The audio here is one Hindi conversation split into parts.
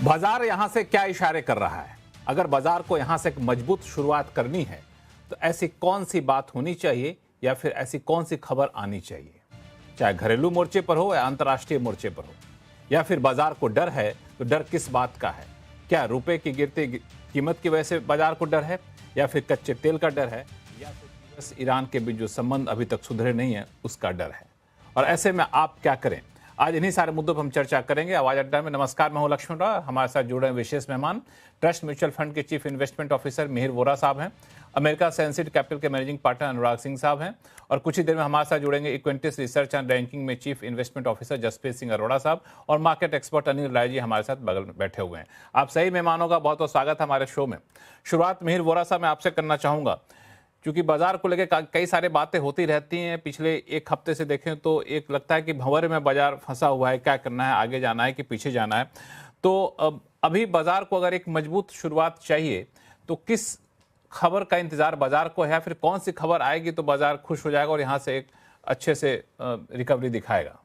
बाजार यहां से क्या इशारे कर रहा है? अगर बाजार को यहां से एक मजबूत शुरुआत करनी है तो ऐसी कौन सी बात होनी चाहिए या फिर ऐसी कौन सी खबर आनी चाहिए, चाहे घरेलू मोर्चे पर हो या अंतर्राष्ट्रीय मोर्चे पर हो? या फिर बाजार को डर है तो डर किस बात का है? क्या रुपए की गिरती कीमत की वजह से बाजार को डर है, या फिर कच्चे तेल का डर है, या फिर यूएस ईरान के बीच जो संबंध अभी तक सुधरे नहीं है उसका डर है? और ऐसे में आप क्या करें? आज इन्हीं सारे मुद्दों पर हम चर्चा करेंगे आवाज अड्डा में। नमस्कार, मैं हूं लक्ष्मण राव। हमारे साथ जुड़े विशेष मेहमान ट्रस्ट म्यूचुअल फंड के chief investment officer Mihir Vora साहब हैं, अमेरिका सेंसिड कैपिटल के मैनेजिंग पार्टनर अनुराग सिंह साहब हैं, और कुछ ही देर में हमारे साथ जुड़ेंगे इक्वेंटिस रिसर्च एंड रैंकिंग में chief investment officer Jaspreet Singh Arora साहब, और मार्केट एक्सपर्ट अनिल राय जी हमारे साथ बगल में बैठे हुए हैं। आप सही मेहमानों का बहुत बहुत स्वागत है हमारे शो में। शुरुआत मिहिर वोरा साहब मैं आपसे करना चाहूंगा, क्योंकि बाजार को लेकर कई सारी बातें होती रहती हैं। पिछले एक हफ्ते से देखें तो एक लगता है कि भंवर में बाजार फंसा हुआ है, क्या करना है, आगे जाना है कि पीछे जाना है। तो अभी बाजार को अगर एक मजबूत शुरुआत चाहिए तो किस खबर का इंतजार बाजार को है, या फिर कौन सी खबर आएगी तो बाजार खुश हो जाएगा और यहाँ से एक अच्छे से रिकवरी दिखाएगा?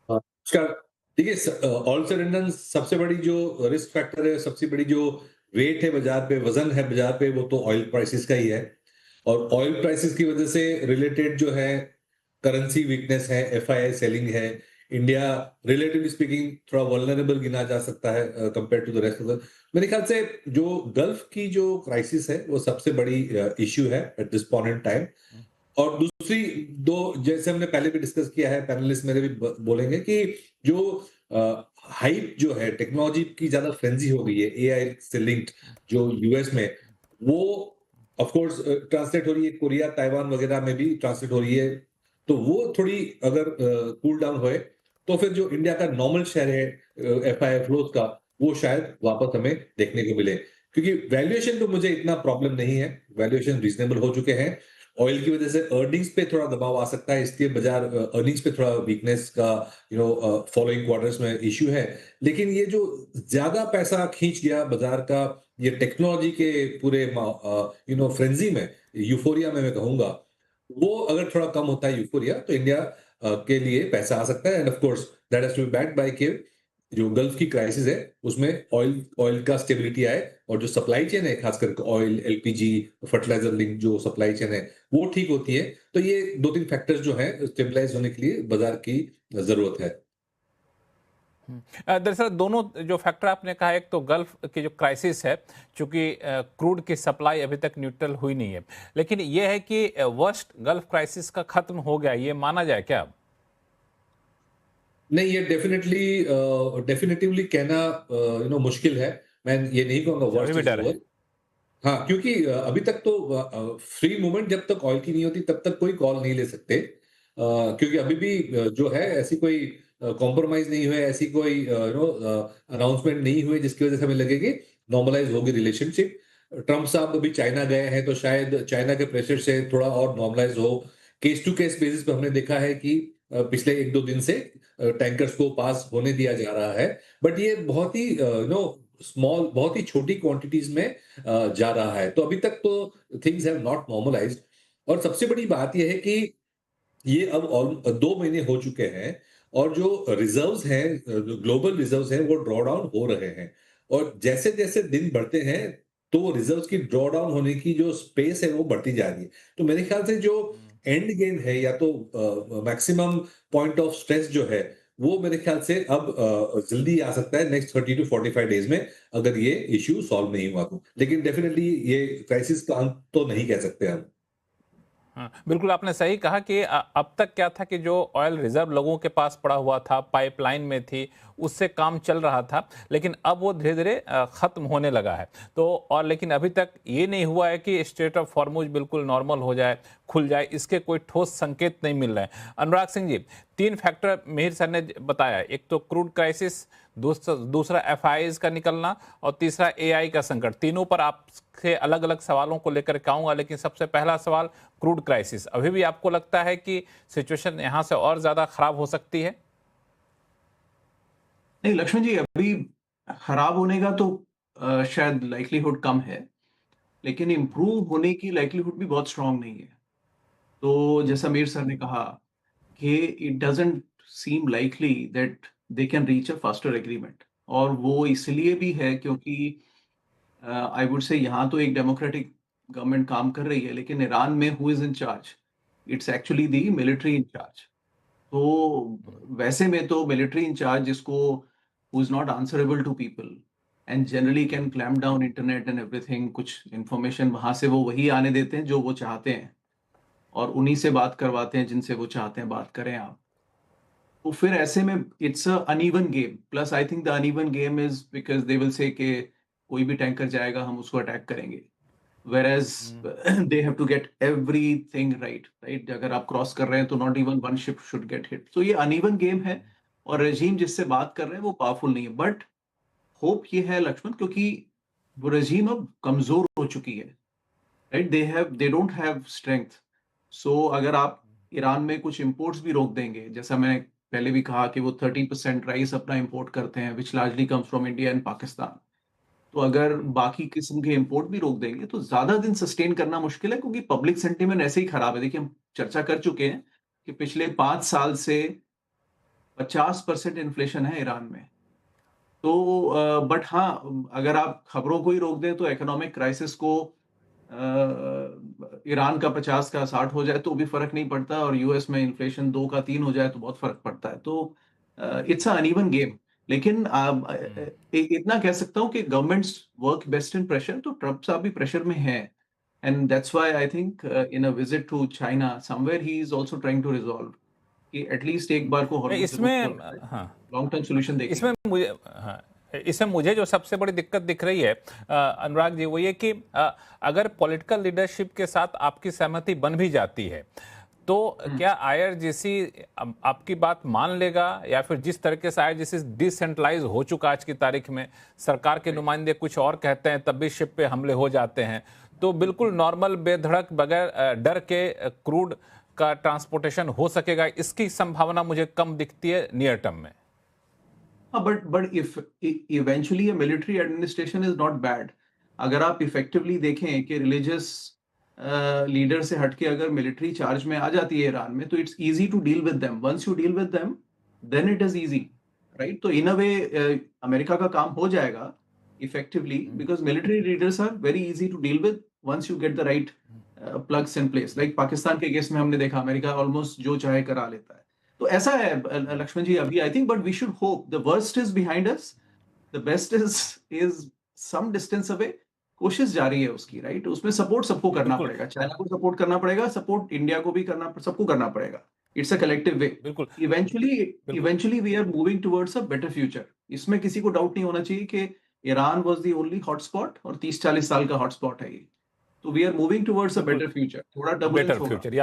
नमस्कार। देखिए, ऑल सरेंडर सबसे बड़ी जो रिस्क फैक्टर है, सबसे बड़ी जो वेट है बाजार पे, वजन है बाजार पे, वो तो ऑयल प्राइसेस का ही है। और ऑयल प्राइसेस की वजह से रिलेटेड जो है करेंसी वीकनेस है, एफआईआई सेलिंग है। इंडिया रिलेटिवली स्पीकिंग थोड़ा वल्नरेबल गिना जा सकता है compare to the rest of the. मेरे ख्याल से जो गल्फ की जो क्राइसिस है वो सबसे बड़ी इश्यू है at this point in time. और दूसरी दो, जैसे हमने पहले भी डिस्कस किया है, पैनलिस्ट मेरे भी बोलेंगे कि जो हाइप जो है, टेक्नोलॉजी की ज्यादा फ्रेंजी हो गई है एआई से लिंक्ड, जो यूएस में, वो ऑफ कोर्स ट्रांसलेट हो रही है, कोरिया ताइवान वगैरह में भी ट्रांसलेट हो रही है। तो वो थोड़ी अगर कूल डाउन होए तो फिर जो इंडिया का नॉर्मल शेयर है एफआई फ्लोज का, वो शायद वापस हमें देखने को मिले। क्योंकि वैल्यूएशन तो मुझे इतना प्रॉब्लम नहीं है, वैल्यूएशन रीजनेबल हो चुके हैं। ऑयल की वजह से अर्निंग्स पे थोड़ा दबाव आ सकता है, इसलिए बाजार अर्निंग्स पे थोड़ा वीकनेस का फॉलोइंग क्वार्टर्स में इश्यू है। लेकिन ये जो ज्यादा पैसा खींच गया बाजार का, ये टेक्नोलॉजी के पूरे फ्रेंजी में, यूफोरिया में मैं कहूंगा, वो अगर थोड़ा कम होता है यूफोरिया, तो इंडिया के लिए पैसा आ सकता है। And of course that has to be backed by के जो गल्फ की क्राइसिस है उसमें ऑयल का स्टेबिलिटी आए, और जो सप्लाई चेन है, खासकर ऑयल, एलपीजी, फर्टिलाइजर लिंक जो सप्लाई चेन है वो ठीक होती है। तो ये दो तीन फैक्टर्स जो हैं स्टेबलाइज होने के लिए बाजार की जरूरत है। दरअसल दोनों जो फैक्टर आपने कहा, एक तो गल्फ की जो क्राइसिस है, चूंकि क्रूड की सप्लाई अभी तक न्यूट्रल हुई नहीं है, लेकिन यह है कि वर्स्ट गल्फ क्राइसिस का खत्म हो गया, ये माना जाए क्या? नहीं, ये डेफिनेटिवली कहना मुश्किल है। मैं ये नहीं कहूंगा अभी वर्स्ट भी इज डर है। ओवर। हाँ, क्योंकि अभी तक तो फ्री मूवमेंट जब तक ऑयल की नहीं होती तब तक कोई कॉल नहीं ले सकते। क्योंकि अभी भी जो है ऐसी कोई कॉम्प्रोमाइज नहीं हुए, ऐसी कोई अनाउंसमेंट नहीं हुए जिसकी वजह से हमें लगे कि नॉर्मलाइज होगी रिलेशनशिप। ट्रम्प साहब अभी चाइना गए हैं, तो शायद चाइना के प्रेशर से थोड़ा और नॉर्मलाइज हो। केस टू केस बेसिस पे हमने देखा है कि पिछले एक दो दिन से टैंकर्स को पास होने दिया जा रहा है। बट ये बहुत ही स्मॉल, बहुत ही छोटी क्वांटिटीज में जा रहा है। तो अभी तक तो थिंग्स हैव नॉट नॉर्मलाइज्ड। और सबसे बड़ी बात यह है कि ये अब 2 महीने हो चुके हैं, और जो रिजर्व्स हैं, ग्लोबल रिजर्व्स हैं, वो ड्रॉ डाउन हो रहे हैं। और जैसे जैसे दिन बढ़ते हैं तो रिजर्व्स की ड्रॉ डाउन होने की जो स्पेस है वो बढ़ती जा रही है। तो मेरे ख्याल से जो एंड गेम है, या तो मैक्सिमम पॉइंट ऑफ स्ट्रेस जो है, वो मेरे ख्याल से अब जल्दी आ सकता है नेक्स्ट 30 to 45 डेज में, अगर ये इश्यू सॉल्व नहीं हुआ तो। लेकिन डेफिनेटली ये क्राइसिस का अंत तो नहीं कह सकते हम। हाँ, बिल्कुल आपने सही कहा कि अब तक क्या था कि जो ऑयल रिजर्व लोगों के पास पड़ा हुआ था, पाइपलाइन में थी, उससे काम चल रहा था, लेकिन अब वो धीरे धीरे खत्म होने लगा है। तो और लेकिन अभी तक ये नहीं हुआ है कि स्टेट ऑफ फॉर्मूज बिल्कुल नॉर्मल हो जाए, खुल जाए, इसके कोई ठोस संकेत नहीं मिल रहे हैं। अनुराग सिंह जी, 3 फैक्टर मिहिर सर ने बताया, एक तो क्रूड क्राइसिस, दूसरा एफआईआईज का निकलना, और तीसरा एआई का संकट। तीनों पर आपसे अलग अलग सवालों को लेकर के आऊंगा, लेकिन सबसे पहला सवाल, क्रूड क्राइसिस, अभी भी आपको लगता है कि सिचुएशन यहां से और ज्यादा खराब हो सकती है? नहीं लक्ष्मण जी, अभी खराब होने का तो शायद लाइक्लीहुड कम है, लेकिन इम्प्रूव होने की लाइक्लीहुड भी बहुत स्ट्रांग नहीं है। तो जैसा मीर सर ने कहा कि it doesn't seam likely that they can reach a faster agreement. और वो इसलिए भी है क्योंकि आई वुड से यहाँ तो एक डेमोक्रेटिक गवर्नमेंट काम कर रही है, लेकिन ईरान में who is in charge? It's actually the military in charge. तो वैसे में तो मिलिट्री इन चार्ज जिसको who is not answerable to people and generally can clamp down internet and everything, कुछ इंफॉर्मेशन वहां से वो वही आने देते हैं जो वो चाहते हैं, और उन्हीं से बात करवाते हैं जिनसे वो चाहते हैं बात करें आप। तो फिर ऐसे में it's a uneven game. Plus I think the uneven game is because they will say कि कोई भी टैंकर जाएगा हम उसको अटैक करेंगे, whereas they have to get everything right? अगर आप क्रॉस कर रहे हैं तो not even one ship should get hit। तो ये uneven गेम है, और रेजीम जिससे बात कर रहे हैं वो पावरफुल नहीं है। बट होप ये है लक्ष्मण, क्योंकि वो रेजीम अब कमजोर हो चुकी है, right? They don't have strength. So अगर आप ईरान में कुछ इंपोर्ट्स भी रोक देंगे, जैसा मैं पहले भी कहा कि वो 30% राइस अपना इंपोर्ट करते हैं which largely comes from India and Pakistan, तो अगर बाकी किस्म के इंपोर्ट भी रोक देंगे तो ज्यादा दिन सस्टेन करना मुश्किल है, क्योंकि पब्लिक सेंटीमेंट ऐसे ही खराब है। देखिए, हम चर्चा कर चुके हैं कि पिछले 5 साल से 50% इन्फ्लेशन है ईरान में। तो बट हाँ, अगर आप खबरों को ही रोक दें तो इकोनॉमिक क्राइसिस को ईरान का 50 का 60 हो जाए तो भी फर्क नहीं पड़ता, और यूएस में इन्फ्लेशन 2 का 3 हो जाए तो बहुत फर्क पड़ता है। तो इट्स अ अनइवन गेम। लेकिन इतना कह सकता हूं कि governments work best in pressure, तो ट्रम्प साहब भी प्रेशर में हैं, and that's why I think in a visit to China somewhere he is also trying to resolve कि एटलीस्ट एक बार को इसमें हाँ लॉन्ग टर्म सोल्यूशन देखेंगे। इसमें मुझे हाँ इसमें मुझे जो सबसे बड़ी दिक्कत दिख रही है अनुराग जी, वो ये कि अगर पॉलिटिकल लीडरशिप के साथ आपकी सहमति बन भी जाती है तो क्या आईआरजीसी आपकी बात मान लेगा, या फिर जिस तरीके से आईआरजीसी डिसेंट्रलाइज हो चुका आज की तारीख में, सरकार के नुमाइंदे कुछ और कहते हैं तब भी शिप पे हमले हो जाते हैं, तो बिल्कुल नॉर्मल बेधड़क बगैर डर के क्रूड का ट्रांसपोर्टेशन हो सकेगा, इसकी संभावना मुझे कम दिखती है नियर टर्म में। But if eventually a military administration is not bad. अगर आप इफेक्टिवली देखें कि रिलीजियस लीडर से हटके अगर मिलिट्री चार्ज में आ जाती है ईरान में, तो it's easy to deal with them. Once you deal with them then it is easy, right? तो इन अ वे अमेरिका का काम हो जाएगा effectively, because military leaders are very easy to deal with once you get the right plugs in place. Like Pakistan के केस में हमने देखा अमेरिका ऑलमोस्ट जो चाहे करा लेता है। तो ऐसा है लक्ष्मण जी अभी, I think, but we should hope the worst is behind us, the best is some distance away. कोशिश जारी है उसकी, राइट? उसमें सपोर्ट सबको करना बिल्कुल पड़ेगा, चाइना को सपोर्ट करना पड़ेगा, सपोर्ट इंडिया को भी करना, सबको करना पड़ेगा। It's a collective way. बिल्कुल eventually we are moving towards a better future. इसमें किसी को डाउट नहीं होना चाहिए कि Iran was the only hotspot, और 30-40 साल का हॉटस्पॉट है ये। तो we are moving towards a better future. थोड़ा टर्बुलेंस बेटर होगा फ्यूचर,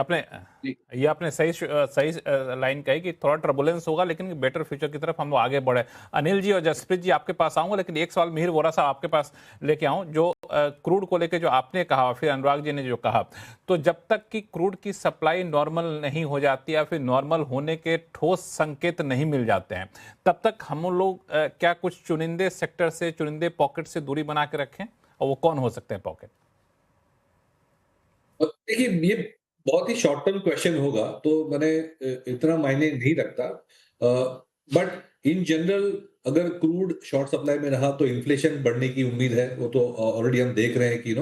ये आपने सही लाइन कही कि थोड़ा टर्बुलेंस होगा लेकिन बेटर फ्यूचर की तरफ हम लोग आगे बढ़े। अनिल जी और जसप्रीत जी आपके पास आऊंगा, लेकिन एक सवाल मिहिर वोरा साहब आपके पास लेके आऊं, जो क्रूड को लेके जो आपने कहा फिर अनुराग जी ने जो कहा, तो जब तक कि क्रूड की सप्लाई नॉर्मल नहीं हो जाती या फिर नॉर्मल होने के ठोस संकेत नहीं मिल जाते हैं, तब तक हम लोग क्या कुछ चुनिंदे सेक्टर से, चुनिंदे पॉकेट से दूरी बना के रखें, और वो कौन हो सकते हैं पॉकेट? देखिए, ये बहुत ही शॉर्ट टर्म क्वेश्चन होगा, तो मैंने इतना मायने नहीं रखता। बट इन जनरल अगर क्रूड शॉर्ट सप्लाई में रहा तो इन्फ्लेशन बढ़ने की उम्मीद है। वो तो ऑलरेडी हम देख रहे हैं कि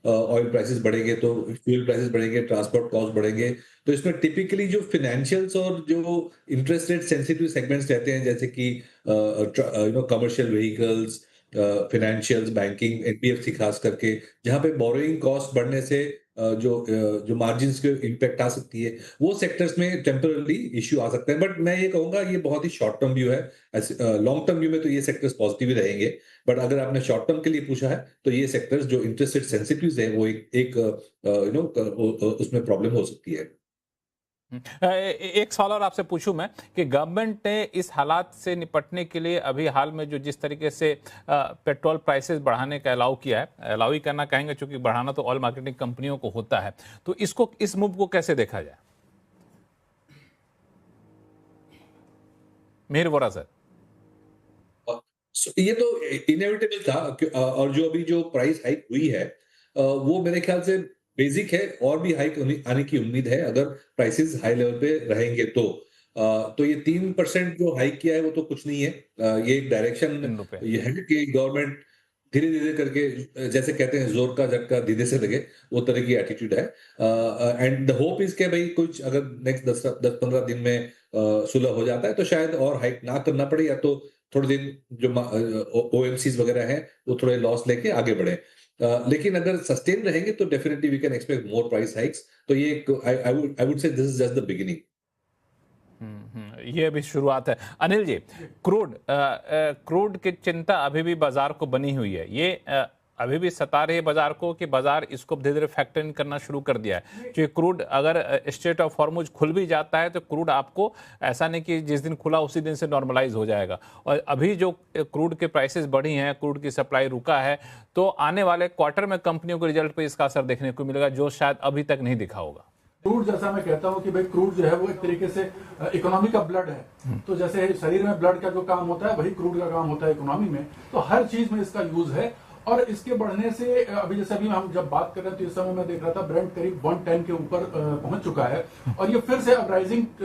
ऑयल प्राइसेस बढ़ेंगे तो फ्यूल प्राइसेस बढ़ेंगे, ट्रांसपोर्ट कॉस्ट बढ़ेंगे। तो इसमें टिपिकली जो फाइनेंशियल्स और जो इंटरेस्ट रेट सेंसिटिव सेगमेंट्स रहते हैं, जैसे कि commercial vehicles, financials, banking, NBFC खास करके, जहां पे बोरोइंग कॉस्ट बढ़ने से जो मार्जिन्स के इम्पैक्ट आ सकती है, वो सेक्टर्स में टेम्पररी इश्यू आ सकते हैं। बट मैं ये कहूंगा ये बहुत ही शॉर्ट टर्म व्यू है। लॉन्ग टर्म व्यू में तो ये सेक्टर्स पॉजिटिव ही रहेंगे, बट अगर आपने शॉर्ट टर्म के लिए पूछा है तो ये सेक्टर्स जो इंटरेस्ट रेट सेंसिटिव है वो एक उसमें प्रॉब्लम हो सकती है। एक सवाल और आपसे पूछूं मैं कि गवर्नमेंट ने इस हालात से निपटने के लिए अभी हाल में जो जिस तरीके से पेट्रोल प्राइसेस बढ़ाने का अलाउ किया है, अलाउ ही करना कहेंगे क्योंकि बढ़ाना तो ऑयल मार्केटिंग कंपनियों को होता है, तो इसको, इस मूव को कैसे देखा जाए? मिहिर वोरा सर। ये तो इनएविटेबल था, और जो अभी जो प्राइस हाइक हुई है वो मेरे ख्याल से बेसिक है, और भी हाइक आने की उम्मीद है अगर प्राइसेस हाई लेवल पे रहेंगे तो। तो ये 3% जो हाइक किया है वो तो कुछ नहीं है। ये एक डायरेक्शन 3 रुपए। ये है कि गवर्नमेंट धीरे धीरे करके, जैसे कहते हैं जोर का झटका धीरे से लगे, वो तरह की एटीट्यूड है। एंड द होप इज के भाई कुछ अगर नेक्स्ट 10-15 दिन में सुलह हो जाता है तो शायद और हाइक ना करना पड़े, या तो थोड़े दिन जो ओएमसीज वगैरह हैं वो थोड़े लॉस लेके आगे बढ़े। लेकिन अगर सस्टेन रहेंगे तो definitely we can expect more price hikes. तो ये I would say this is just the beginning. ये अभी शुरुआत है। अनिल जी, क्रूड की चिंता अभी भी बाजार को बनी हुई है। ये अभी भी सता रही है बाजार को कि बाजार इसको धीरे धीरे फैक्टर इन करना शुरू कर दिया है। जो क्रूड अगर स्ट्रेट ऑफ हॉर्मुज खुल भी जाता है तो क्रूड आपको ऐसा नहीं कि जिस दिन खुला उसी दिन से नॉर्मलाइज हो जाएगा। और अभी जो क्रूड के प्राइसेस बढ़ी हैं, क्रूड की सप्लाई रुका है, तो आने वाले क्वार्टर में कंपनियों के रिजल्ट पर इसका असर देखने को मिलेगा जो शायद अभी तक नहीं दिखा होगा। क्रूड, जैसा मैं कहता हूं कि भाई क्रूड जो है वो एक तरीके से इकोनॉमी का ब्लड है। तो जैसे शरीर में ब्लड का जो काम होता है वही क्रूड का काम होता है इकोनॉमी में। तो हर चीज में इसका यूज है। और इसके बढ़ने से अभी जैसे अभी हम जब बात कर रहे हैं तो इस समय मैं देख रहा था ब्रेंट करीब 110 के ऊपर पहुंच चुका है और ये फिर से अब राइजिंग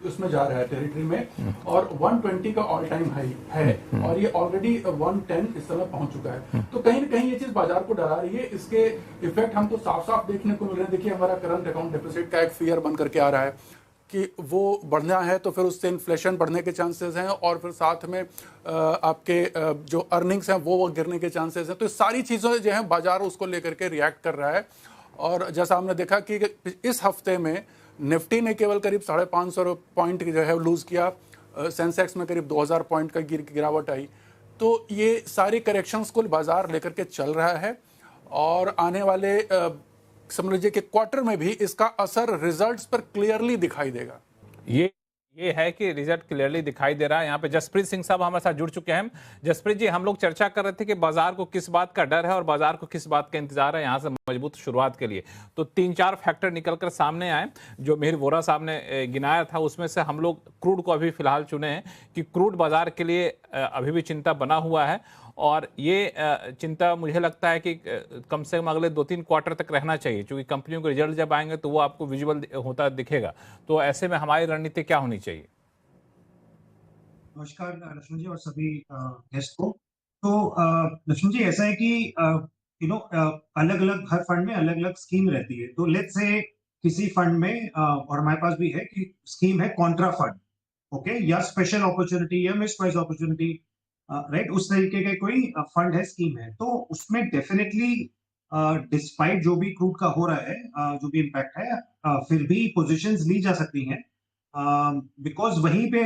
उसमें जा रहा है टेरिटरी में, और 120 का ऑल टाइम हाई है और ये ऑलरेडी 110 इस समय पहुंच चुका है। तो कहीं ना कहीं ये चीज बाजार को डरा रही है। इसके इफेक्ट हमको साफ साफ देखने को मिल रहे हैं। देखिए, हमारा करंट अकाउंट डेफिसिट का एक फियर बन करके आ रहा है कि वो बढ़ना है तो फिर उससे इन्फ्लेशन बढ़ने के चांसेस हैं और फिर साथ में आपके जो अर्निंग्स हैं वो गिरने के चांसेस हैं। तो सारी चीज़ें जो हैं बाजार उसको लेकर के रिएक्ट कर रहा है। और जैसा हमने देखा कि इस हफ्ते में निफ्टी ने केवल करीब 550 पॉइंट जो है लूज़ किया, सेंसेक्स में करीब 2000 पॉइंट का गिरावट आई। तो ये सारी करेक्शंस को बाजार लेकर के चल रहा है और आने वाले समझ लीजिए कि क्वार्टर में भी इसका असर रिजल्ट्स पर क्लियरली दिखाई देगा। ये है कि रिजल्ट क्लियरली दिखाई दे रहा है। यहाँ पे जसप्रीत सिंह साहब हमारे साथ जुड़ चुके हैं। जसप्रीत जी, हम लोग चर्चा कर रहे थे कि बाजार को किस बात का डर है और बाजार को किस बात का इंतजार है यहाँ से मजबूत शुरुआत के लिए। तो 3-4 फैक्टर निकलकर सामने आए जो मिहिर वोरा साहब ने गिनाया था। उसमें से हम लोग क्रूड को अभी फिलहाल चुने हैं कि क्रूड बाजार के लिए अभी भी चिंता बना हुआ है और ये चिंता मुझे लगता है कि कम से कम अगले 2-3 क्वार्टर तक रहना चाहिए, क्योंकि कंपनियों के रिजल्ट जब आएंगे तो वो आपको विजुअल होता दिखेगा। तो ऐसे में हमारी रणनीति क्या होनी चाहिए? नमस्कार लक्ष्मण जी और सभी गेस्ट को। तो लक्ष्मण जी, ऐसा है कि अलग अलग हर फंड में अलग अलग स्कीम रहती है। तो लेट्स से किसी फंड में और हमारे पास भी है कि स्कीम है कॉन्ट्रा फंड, ओके, या स्पेशल अपॉर्चुनिटी या मिस प्राइस अपॉर्चुनिटी, राइट, उस तरीके का कोई फंड है, स्कीम है। तो उसमें डेफिनेटली डिस्पाइट जो भी क्रूड का हो रहा है, जो भी इम्पैक्ट है, फिर भी पोजीशंस ली जा सकती हैं बिकॉज वहीं पे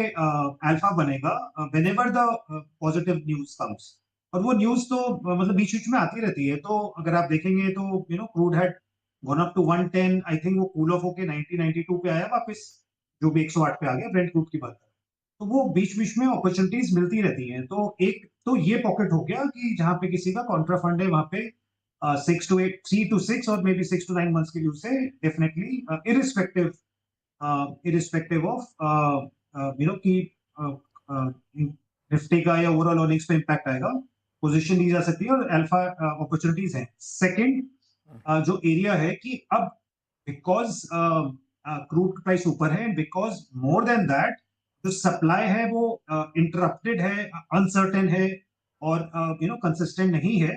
अल्फा बनेगा whenever the positive news comes. और वो न्यूज तो मतलब बीच बीच में आती रहती है। तो अगर आप देखेंगे तो crude had gone up to 110, I think वो कूल ऑफ होके 90-92 पे आया वापस, जो भी 108 पे आ गया ब्रेंट क्रूड की बात है। तो वो बीच बीच में अपॉर्चुनिटीज मिलती रहती हैं। तो एक तो ये पॉकेट हो गया कि जहां पे किसी का कॉन्ट्रा फंड है, वहां पे 3 to 6 और मे बी 6 to 9 मंथ्स के लिए से डेफिनेटली इरिस्पेक्टिव ऑफ कि निफ्टी का या ओवरऑल अर्निंग्स पे इम्पैक्ट आएगा, पोजीशन ली जा सकती है और अल्फा अपॉर्चुनिटीज हैं। सेकंड जो एरिया है कि अब बिकॉज क्रूड प्राइस ऊपर है, बिकॉज मोर देन दैट जो सप्लाई है वो इंटरप्टेड है, अनसर्टेन है और कंसिस्टेंट नहीं है।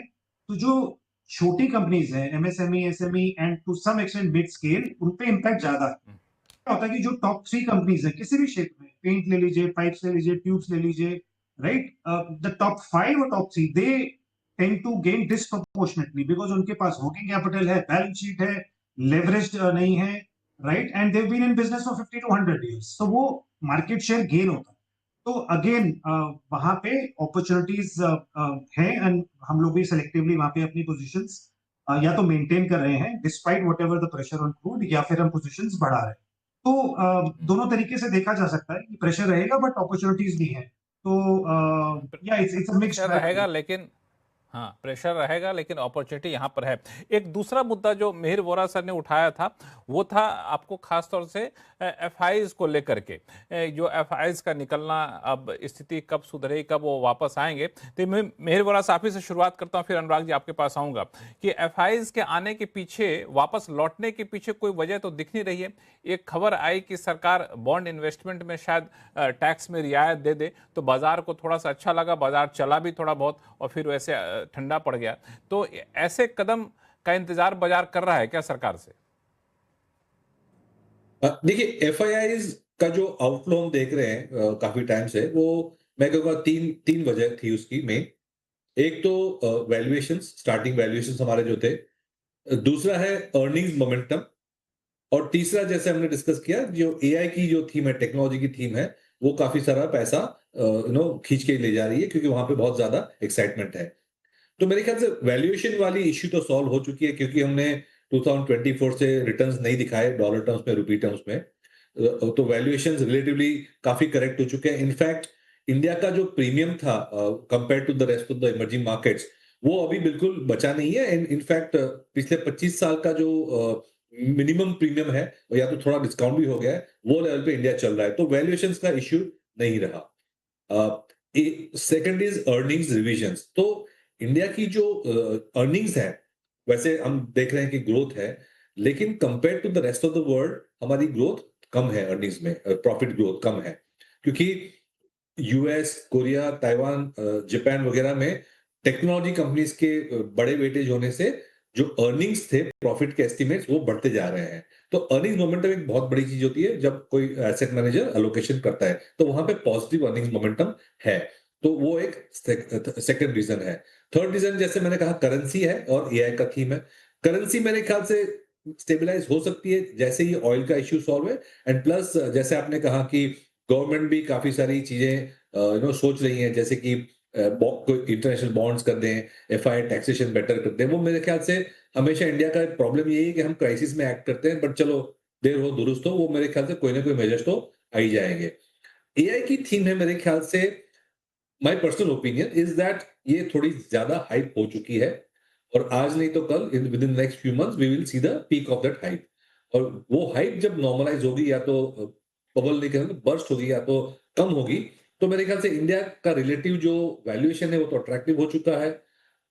तो जो छोटी कंपनीज हैं, MSME, SME and to some extent mid scale, उन पे इम्पैक्ट ज्यादा है। क्या होता है कि जो टॉप 3 कंपनीज हैं किसी भी क्षेत्र में, पेंट ले लीजिए, पाइप्स ले लीजिए, ट्यूब्स ले लीजिए, राइट, द टॉप 5 और top 3 they tend to gain disproportionately because उनके पास वर्किंग कैपिटल है, बैलेंस शीट है, लेवरेज्ड नहीं है, right, and they've been in business for 50 to 100 years। तो वो मार्केट शेयर गेन होता है। तो अगेन वहां पे अपॉर्चुनिटीज है एंड हम लोग भी सेलेक्टिवली वहां पे अपनी पोजीशंस या तो मेंटेन कर रहे हैं despite whatever the pressure on crude, या फिर हम पोजीशंस बढ़ा रहे हैं। तो दोनों तरीके से देखा जा सकता है कि प्रेशर रहेगा बट अपॉर्चुनिटीज भी हैं। तो या इट्स अ मिक्स रहेगा, लेकिन हाँ, प्रेशर रहेगा, लेकिन अपॉर्चुनिटी यहाँ पर है। एक दूसरा मुद्दा जो मिहिर वोरा सर ने उठाया था, वो था आपको खास तौर से एफआईज को लेकर के। जो एफआईज का निकलना, अब स्थिति कब सुधरेगी, कब वो वापस आएंगे। तो मैं मिहिर वोरा साहब से शुरुआत करता हूँ, फिर अनुराग जी आपके पास आऊँगा कि एफआईज के आने के पीछे, वापस लौटने के पीछे कोई वजह तो दिख नहीं रही है। एक खबर आई कि सरकार बॉन्ड इन्वेस्टमेंट में शायद टैक्स में रियायत दे दे, तो बाजार को थोड़ा सा अच्छा लगा, बाजार चला भी थोड़ा बहुत और फिर वैसे ठंडा पड़ गया। तो ऐसे कदम का इंतजार बाजार कर रहा है क्या सरकार से? देखिए, एफआईआईज का जो आउटफ्लो हम देख रहे हैं काफी टाइम से, वो मैं कहूँगा तीन वजह थी उसकी मेन। एक तो वैल्यूएशंस, स्टार्टिंग वैल्यूएशंस हमारे जो थे, दूसरा है अर्निंग्स मोमेंटम, और तीसरा जैसे हमने डिस्कस किया, जो एआई की जो थीम है, टेक्नोलॉजी की थीम है, वो काफी सारा पैसा खींच के ले जा रही है, क्योंकि वहां पे बहुत ज्यादा एक्साइटमेंट है। तो मेरे ख्याल से वैल्यूएशन वाली इश्यू तो सॉल्व हो चुकी है, क्योंकि हमने 2024 से रिटर्न्स नहीं दिखाए डॉलर टर्म्स में, रुपी टर्म्स में। तो वैल्यूएशंस रिलेटिवली काफी करेक्ट हो चुके हैं। इनफैक्ट इंडिया का जो प्रीमियम था compare to the rest of the emerging markets, वो अभी बिल्कुल बचा नहीं है। इनफैक्ट पिछले 25 साल का जो मिनिमम प्रीमियम है, या तो थोड़ा डिस्काउंट भी हो गया है, वो लेवल पे इंडिया चल रहा है। तो वैल्यूएशंस का इश्यू नहीं रहा। Second is earnings revisions. तो इंडिया की जो अर्निंग्स है, वैसे हम देख रहे हैं कि ग्रोथ है, लेकिन compare to the rest of the world हमारी ग्रोथ कम है, अर्निंग्स में प्रॉफिट ग्रोथ कम है, क्योंकि यूएस, कोरिया, ताइवान, जापान वगैरह में टेक्नोलॉजी कंपनीज के बड़े वेटेज होने से जो अर्निंग्स थे, प्रॉफिट के एस्टिमेट्स, वो बढ़ते जा रहे हैं। तो अर्निंग्स मोमेंटम एक बहुत बड़ी चीज होती है जब कोई एसेट मैनेजर अलोकेशन करता है, तो वहां पे पॉजिटिव अर्निंग्स मोमेंटम है। तो वो एक सेकंड रीजन है। थर्ड रीजन, जैसे मैंने कहा, करेंसी है और एआई का थीम है। करेंसी मेरे ख्याल से स्टेबलाइज हो सकती है जैसे ही ऑयल का इश्यू सॉल्व है, एंड प्लस जैसे आपने कहा कि गवर्नमेंट भी काफी सारी चीजें सोच रही है, जैसे कि इंटरनेशनल बॉन्ड्स कर दें, एफआई टैक्सेशन बेटर कर दें। वो मेरे ख्याल से हमेशा इंडिया का प्रॉब्लम यही है कि हम क्राइसिस में एक्ट करते हैं, बट चलो देर हो दुरुस्त हो, वो मेरे ख्याल से कोई ना कोई मेजर्स तो आ ही जाएंगे। एआई की थीम है, मेरे ख्याल से, my personal opinion is that ये थोड़ी ज्यादा हाइप हो चुकी है, और आज नहीं तो कल, within next few months we will see the peak of that hype. और वो हाइप जब नॉर्मलाइज होगी, या तो बबल नहीं करेंगे, बर्स्ट होगी, या तो कम होगी, तो मेरे ख्याल से इंडिया का रिलेटिव जो वैल्यूएशन है वो तो अट्रैक्टिव हो चुका है,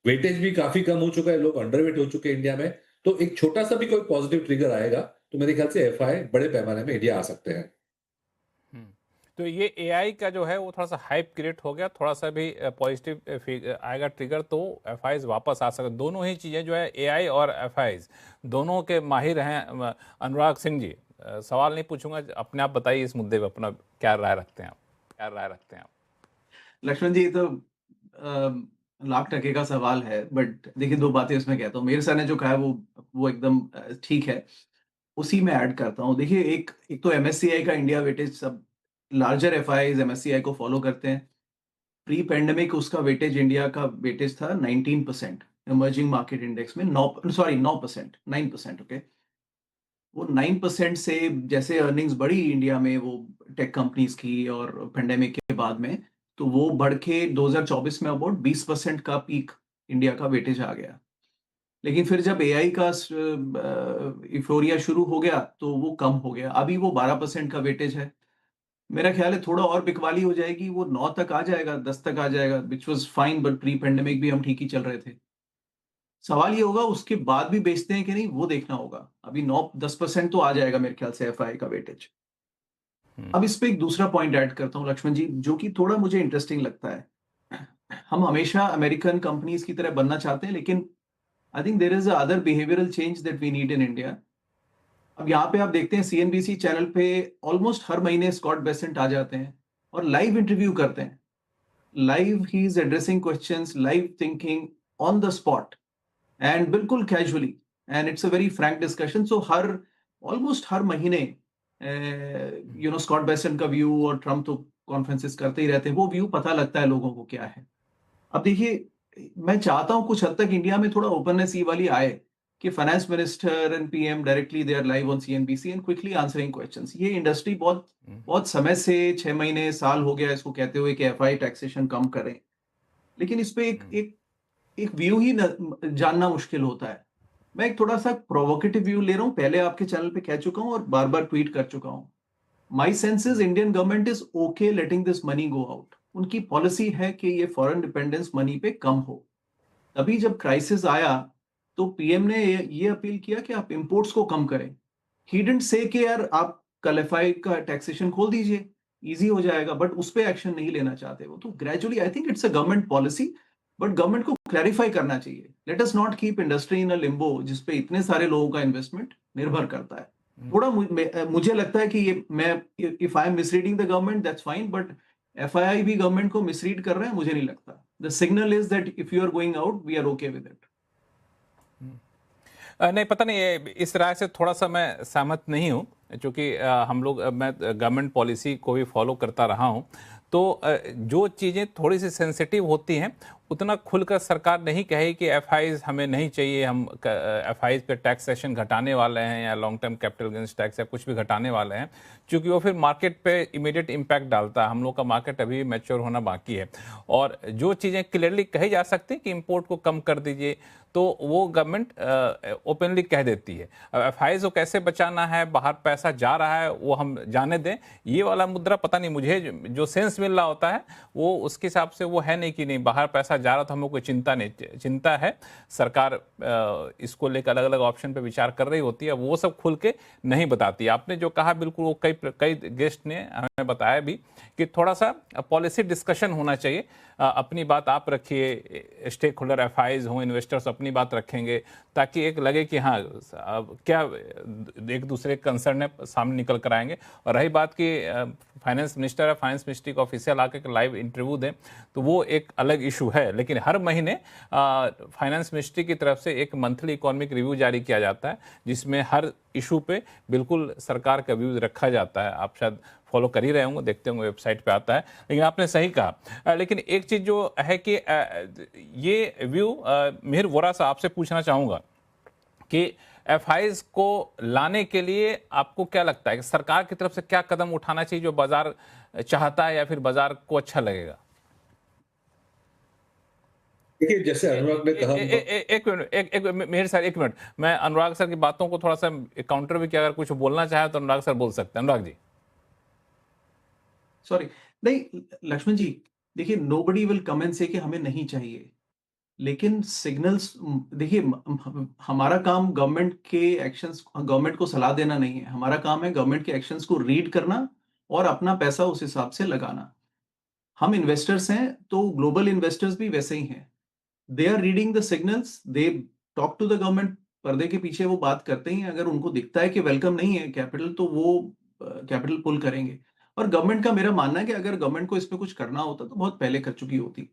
वेटेज भी काफी कम हो चुका है, लोग अंडरवेट हो चुके हैं इंडिया में। तो एक छोटा सा भी कोई पॉजिटिव ट्रिगर आएगा तो मेरे ख्याल से एफआई बड़े पैमाने में इंडिया आ सकते हैं। तो ये एआई का जो है वो थोड़ा सा हाइप क्रिएट हो गया, थोड़ा सा भी पॉजिटिव आएगा ट्रिगर, तो एफआईज वापस आ सकते। दोनों ही चीज़ें जो है, एआई और एफआईज दोनों के माहिर हैं। अनुराग सिंह जी, सवाल नहीं पूछूंगा, अपने आप बताइए इस मुद्दे पर अपना क्या राय रखते हैं आप, क्या राय रखते हैं आप? लक्ष्मण जी, तो लाख टके का सवाल है, बट देखिए, दो बातें इसमें कहता हूँ। मेरे सर ने जो कहा है वो एकदम ठीक है, उसी में ऐड करता हूँ। देखिए, एक तो एमएससीआई का इंडिया वेटेज, सब लार्जर एफआईज एमएससीआई को फॉलो करते हैं। प्री पेंडेमिक उसका वेटेज, इंडिया का वेटेज था 19%, इमर्जिंग मार्केट इंडेक्स में 9%, 9%, ओके। वो 9% से जैसे अर्निंग्स बढ़ी इंडिया में, वो टेक कंपनीज की, और पेंडेमिक के बाद में, तो वो बढ़ के 2024 में अबाउट 20% का पीक इंडिया का वेटेज आ गया। लेकिन फिर जब एआई का इफोरिया शुरू हो गया तो वो कम हो गया, अभी वो 12% का वेटेज है। मेरा ख्याल है थोड़ा और बिकवाली हो जाएगी, वो 9 तक आ जाएगा, 10 तक आ जाएगा, which was fine, but pre pandemic भी हम ठीक ही चल रहे थे। सवाल ये होगा उसके बाद भी बेचते हैं कि नहीं, वो देखना होगा। अभी 9-10% तो आ जाएगा मेरे ख्याल से एफआई का वेटेज। अब इस पे एक दूसरा पॉइंट ऐड करता हूँ लक्ष्मण जी, जो कि थोड़ा मुझे इंटरेस्टिंग लगता है। हम हमेशा अमेरिकन कंपनीज की तरह बनना चाहते हैं, लेकिन I think there is a other behavioural change that we need in India. अब यहाँ पे आप देखते हैं सीएनबीसी चैनल पे ऑलमोस्ट हर महीने स्कॉट बेसेंट आ जाते हैं और लाइव इंटरव्यू करते हैं। Live he is addressing questions, live thinking on the spot, and बिल्कुल casually, and it's a very frank discussion. So almost हर महीने स्कॉट बेसेंट का व्यू, और ट्रम्प तो कॉन्फ्रेंसेस करते ही रहते हैं, वो व्यू पता लगता है लोगों को क्या है। अब देखिए, मैं चाहता हूं कुछ हद तक इंडिया में थोड़ा ओपननेस ये वाली आए कि finance minister and PM directly they are live on CNBC and quickly answering questions. ये इंडस्ट्री बहुत समय से, 6 महीने, साल हो गया इसको कहते हुए कि एफआई टैक्सेशन कम करें, लेकिन इस पे एक एक व्यू ही जानना मुश्किल होता है। मैं एक थोड़ा सा प्रोवोकेटिव व्यू ले रहा हूं, पहले आपके चैनल पे कह चुका हूं और बार बार ट्वीट कर चुका हूं। My sense is Indian government is okay letting this money go out. उनकी पॉलिसी है कि ये फॉरेन डिपेंडेंस मनी पे कम हो। तभी जब क्राइसिस आया तो पीएम ने ये अपील किया कि आप इंपोर्ट्स को कम करें। ही डिडंट से कि यार आप क्वालिफाई का टैक्सेशन खोल दीजिए, इजी हो जाएगा, बट उस पे एक्शन नहीं लेना चाहते वो। तो gradually I think it's a government policy, but government को क्लैरिफाई करना चाहिए। Let us not keep industry in a Limbo जिसपे इतने सारे लोगों का इन्वेस्टमेंट निर्भर करता है। थोड़ा मुझे लगता है कि ये मैं if I am misreading the government that's fine, but FII भी गवर्नमेंट को मिसरीड कर रहा है, मुझे नहीं लगता। The signal is that if you are going out we are okay with it. नहीं, पता नहीं, ये इस राय से थोड़ा सा मैं सहमत नहीं हूँ, क्योंकि हम लोग मैं गवर्नमेंट पॉलिसी को भी फॉलो करता रहा हूँ। तो जो चीज़ें थोड़ी सी सेंसिटिव होती हैं उतना खुलकर सरकार नहीं कहे कि एफआईज हमें नहीं चाहिए, हम एफआईज पे टैक्सेशन घटाने वाले हैं या long term capital gains tax या कुछ भी घटाने वाले हैं, क्योंकि वो फिर मार्केट पे इमीडिएट इम्पैक्ट डालता है। हम लोग का मार्केट अभी मैच्योर होना बाकी है। और जो चीज़ें क्लियरली कही जा सकती हैं कि इंपोर्ट को कम कर दीजिए, तो वो गवर्नमेंट ओपनली कह देती है। अब एफआईज को कैसे बचाना है, बाहर पैसा जा रहा है वो हम जाने दें, ये वाला मुद्रा पता नहीं, मुझे जो सेंस मिल रहा होता है वो उसके हिसाब से वो है नहीं कि नहीं बाहर पैसा जा रहा तो हमें कोई चिंता नहीं। चिंता है, सरकार इसको लेकर अलग अलग ऑप्शन पे विचार कर रही होती है, वो सब खुल के नहीं बताती। आपने जो कहा बिल्कुल, वो कई गेस्ट ने हमें बताया भी कि थोड़ा सा पॉलिसी डिस्कशन होना चाहिए। अपनी बात आप रखिए, स्टेक होल्डर एफआईज हों, इन्वेस्टर्स अपनी बात रखेंगे, ताकि एक लगे कि हाँ क्या एक दूसरे कंसर्न है सामने निकल कर आएंगे। और रही बात कि फाइनेंस मिनिस्टर या फाइनेंस मिनिस्ट्री का ऑफिशियल आके लाइव इंटरव्यू दें, तो वो एक अलग इशू है। लेकिन हर महीने फाइनेंस मिनिस्ट्री की तरफ से एक मंथली इकोनॉमिक रिव्यू जारी किया जाता है, जिसमें हर इशू पे बिल्कुल सरकार का व्यूज रखा जाता है। आप शायद फॉलो कर ही रहे होंगे, देखते होंगे, वेबसाइट पे आता है। लेकिन आपने सही कहा। लेकिन एक चीज़ जो है कि ये व्यू मिहिर वोरा साहब आपसे पूछना चाहूँगा कि एफआईज को लाने के लिए आपको क्या लगता है कि सरकार की तरफ से क्या कदम उठाना चाहिए जो बाजार चाहता है या फिर बाजार को अच्छा लगेगा? देखिए, जैसे अनुराग ने कहा, एक मिनट मेरे सर, एक मिनट, मैं अनुराग सर की बातों को थोड़ा सा काउंटर भी किया, अगर कुछ बोलना चाहे तो अनुराग सर बोल सकते हैं। अनुराग जी। सॉरी, नहीं लक्ष्मण जी, देखिए नोबडी विल कम एंड से कि हमें नहीं चाहिए, लेकिन सिग्नल्स देखिए, हमारा काम गवर्नमेंट के एक्शंस, गवर्नमेंट को सलाह देना नहीं है। हमारा काम है गवर्नमेंट के एक्शंस को रीड करना और अपना पैसा उस हिसाब से लगाना। हम इन्वेस्टर्स हैं तो ग्लोबल इन्वेस्टर्स भी वैसे ही हैं। They are reading the signals, they talk to the government. पर्दे के पीछे वो बात करते ही हैं। अगर उनको दिखता है कि वेलकम नहीं है कैपिटल, तो वो कैपिटल पुल करेंगे। और गवर्नमेंट का मेरा मानना है कि अगर गवर्नमेंट को इस पे कुछ करना होता तो बहुत पहले कर चुकी होती।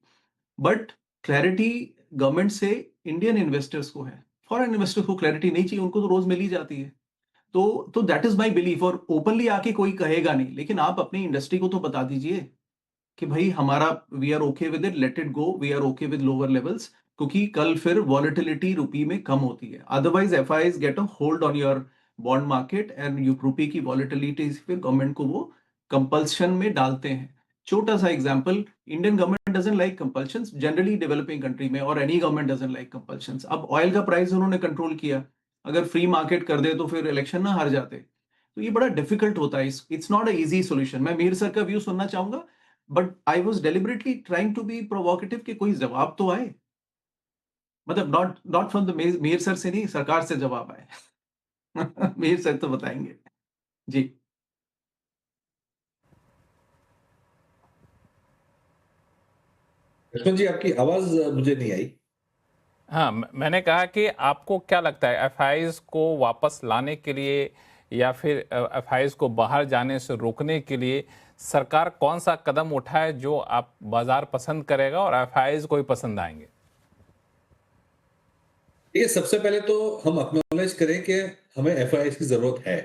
बट क्लैरिटी गवर्नमेंट से इंडियन इन्वेस्टर्स को है, फॉरेन इन्वेस्टर्स को क्लैरिटी नहीं चाहिए, उनको तो रोज मिल ही जाती है। तो दैट इज माय बिलीफ। और ओपनली आके कोई कहेगा नहीं, लेकिन आप अपनी इंडस्ट्री को तो बता दीजिए कि भाई हमारा we are okay with it, let it go, we are okay with lower levels, क्योंकि कल फिर वॉलेटिलिटी रुपी में कम होती है। Otherwise FIs get a hold on your bond market and you rupee की वॉलेटिलिटी फिर गवर्नमेंट को वो कंपल्शन में डालते हैं। छोटा सा example, Indian government doesn't like compulsions generally developing country में, और any government doesn't like compulsions. अब ऑयल का प्राइस उन्होंने कंट्रोल किया, अगर फ्री मार्केट कर दे तो फिर इलेक्शन ना हार जाते। तो ये बड़ा डिफिकल्ट होता है, it's not a easy solution. मैं मीर सर का व्यू सुनना चाहूंगा, but I was deliberately trying to be provocative कि कोई जवाब तो आए, मतलब not not from the Mir sir से नहीं, सरकार से जवाब आए। मीर सर तो बताएंगे जी। लक्ष्मण जी आपकी आवाज मुझे नहीं आई। हाँ, मैंने कहा कि आपको क्या लगता है एफआईज को वापस लाने के लिए या फिर एफआईज को बाहर जाने से रोकने के लिए सरकार कौन सा कदम उठाए जो आप बाजार पसंद करेगा और एफआईज को भी पसंद आएंगे? ये सबसे पहले तो हम एक्नॉलेज करें कि हमें एफआईएस की जरूरत है।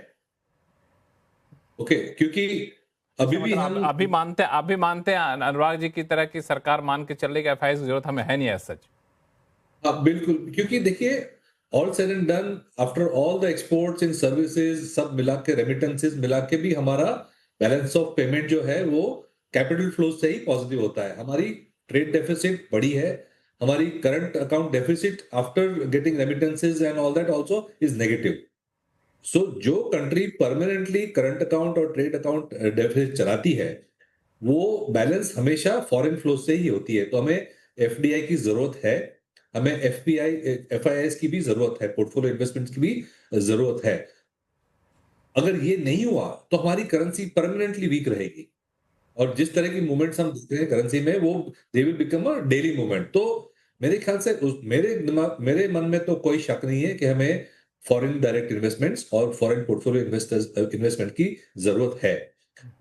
ओके, क्योंकि अभी भी हम आप भी मानते हैं अनुराग जी की तरह की सरकार मान के चल रही है कि एफआईज की जरूरत हमें है नहीं, सच? बिल्कुल, क्योंकि देखिए, all said and done, after all the exports in services सब मिला के, रेमिटेंसेज मिला के भी हमारा बैलेंस ऑफ पेमेंट जो है वो कैपिटल फ्लो से ही पॉजिटिव होता है। हमारी ट्रेड डेफिसिट बड़ी है, हमारी current account deficit after getting remittances and all that also is negative. So जो कंट्री परमानेंटली करंट अकाउंट और ट्रेड अकाउंट डेफिसिट चलाती है वो बैलेंस हमेशा फॉरेन फ्लो से ही होती है। तो हमें एफडीआई की जरूरत है, हमें एफआईआईस की भी जरूरत है, पोर्टफोलियो इन्वेस्टमेंट्स की भी जरूरत है। अगर ये नहीं हुआ तो हमारी करेंसी परमानेंटली वीक रहेगी और जिस तरह की मूवमेंट्स हम देखते हैं करेंसी में वो they will become a daily movement. तो मेरे ख्याल से मेरे मन में तो कोई शक नहीं है कि हमें फॉरेन डायरेक्ट इन्वेस्टमेंट्स और फॉरेन पोर्टफोलियो इन्वेस्टमेंट की जरूरत है।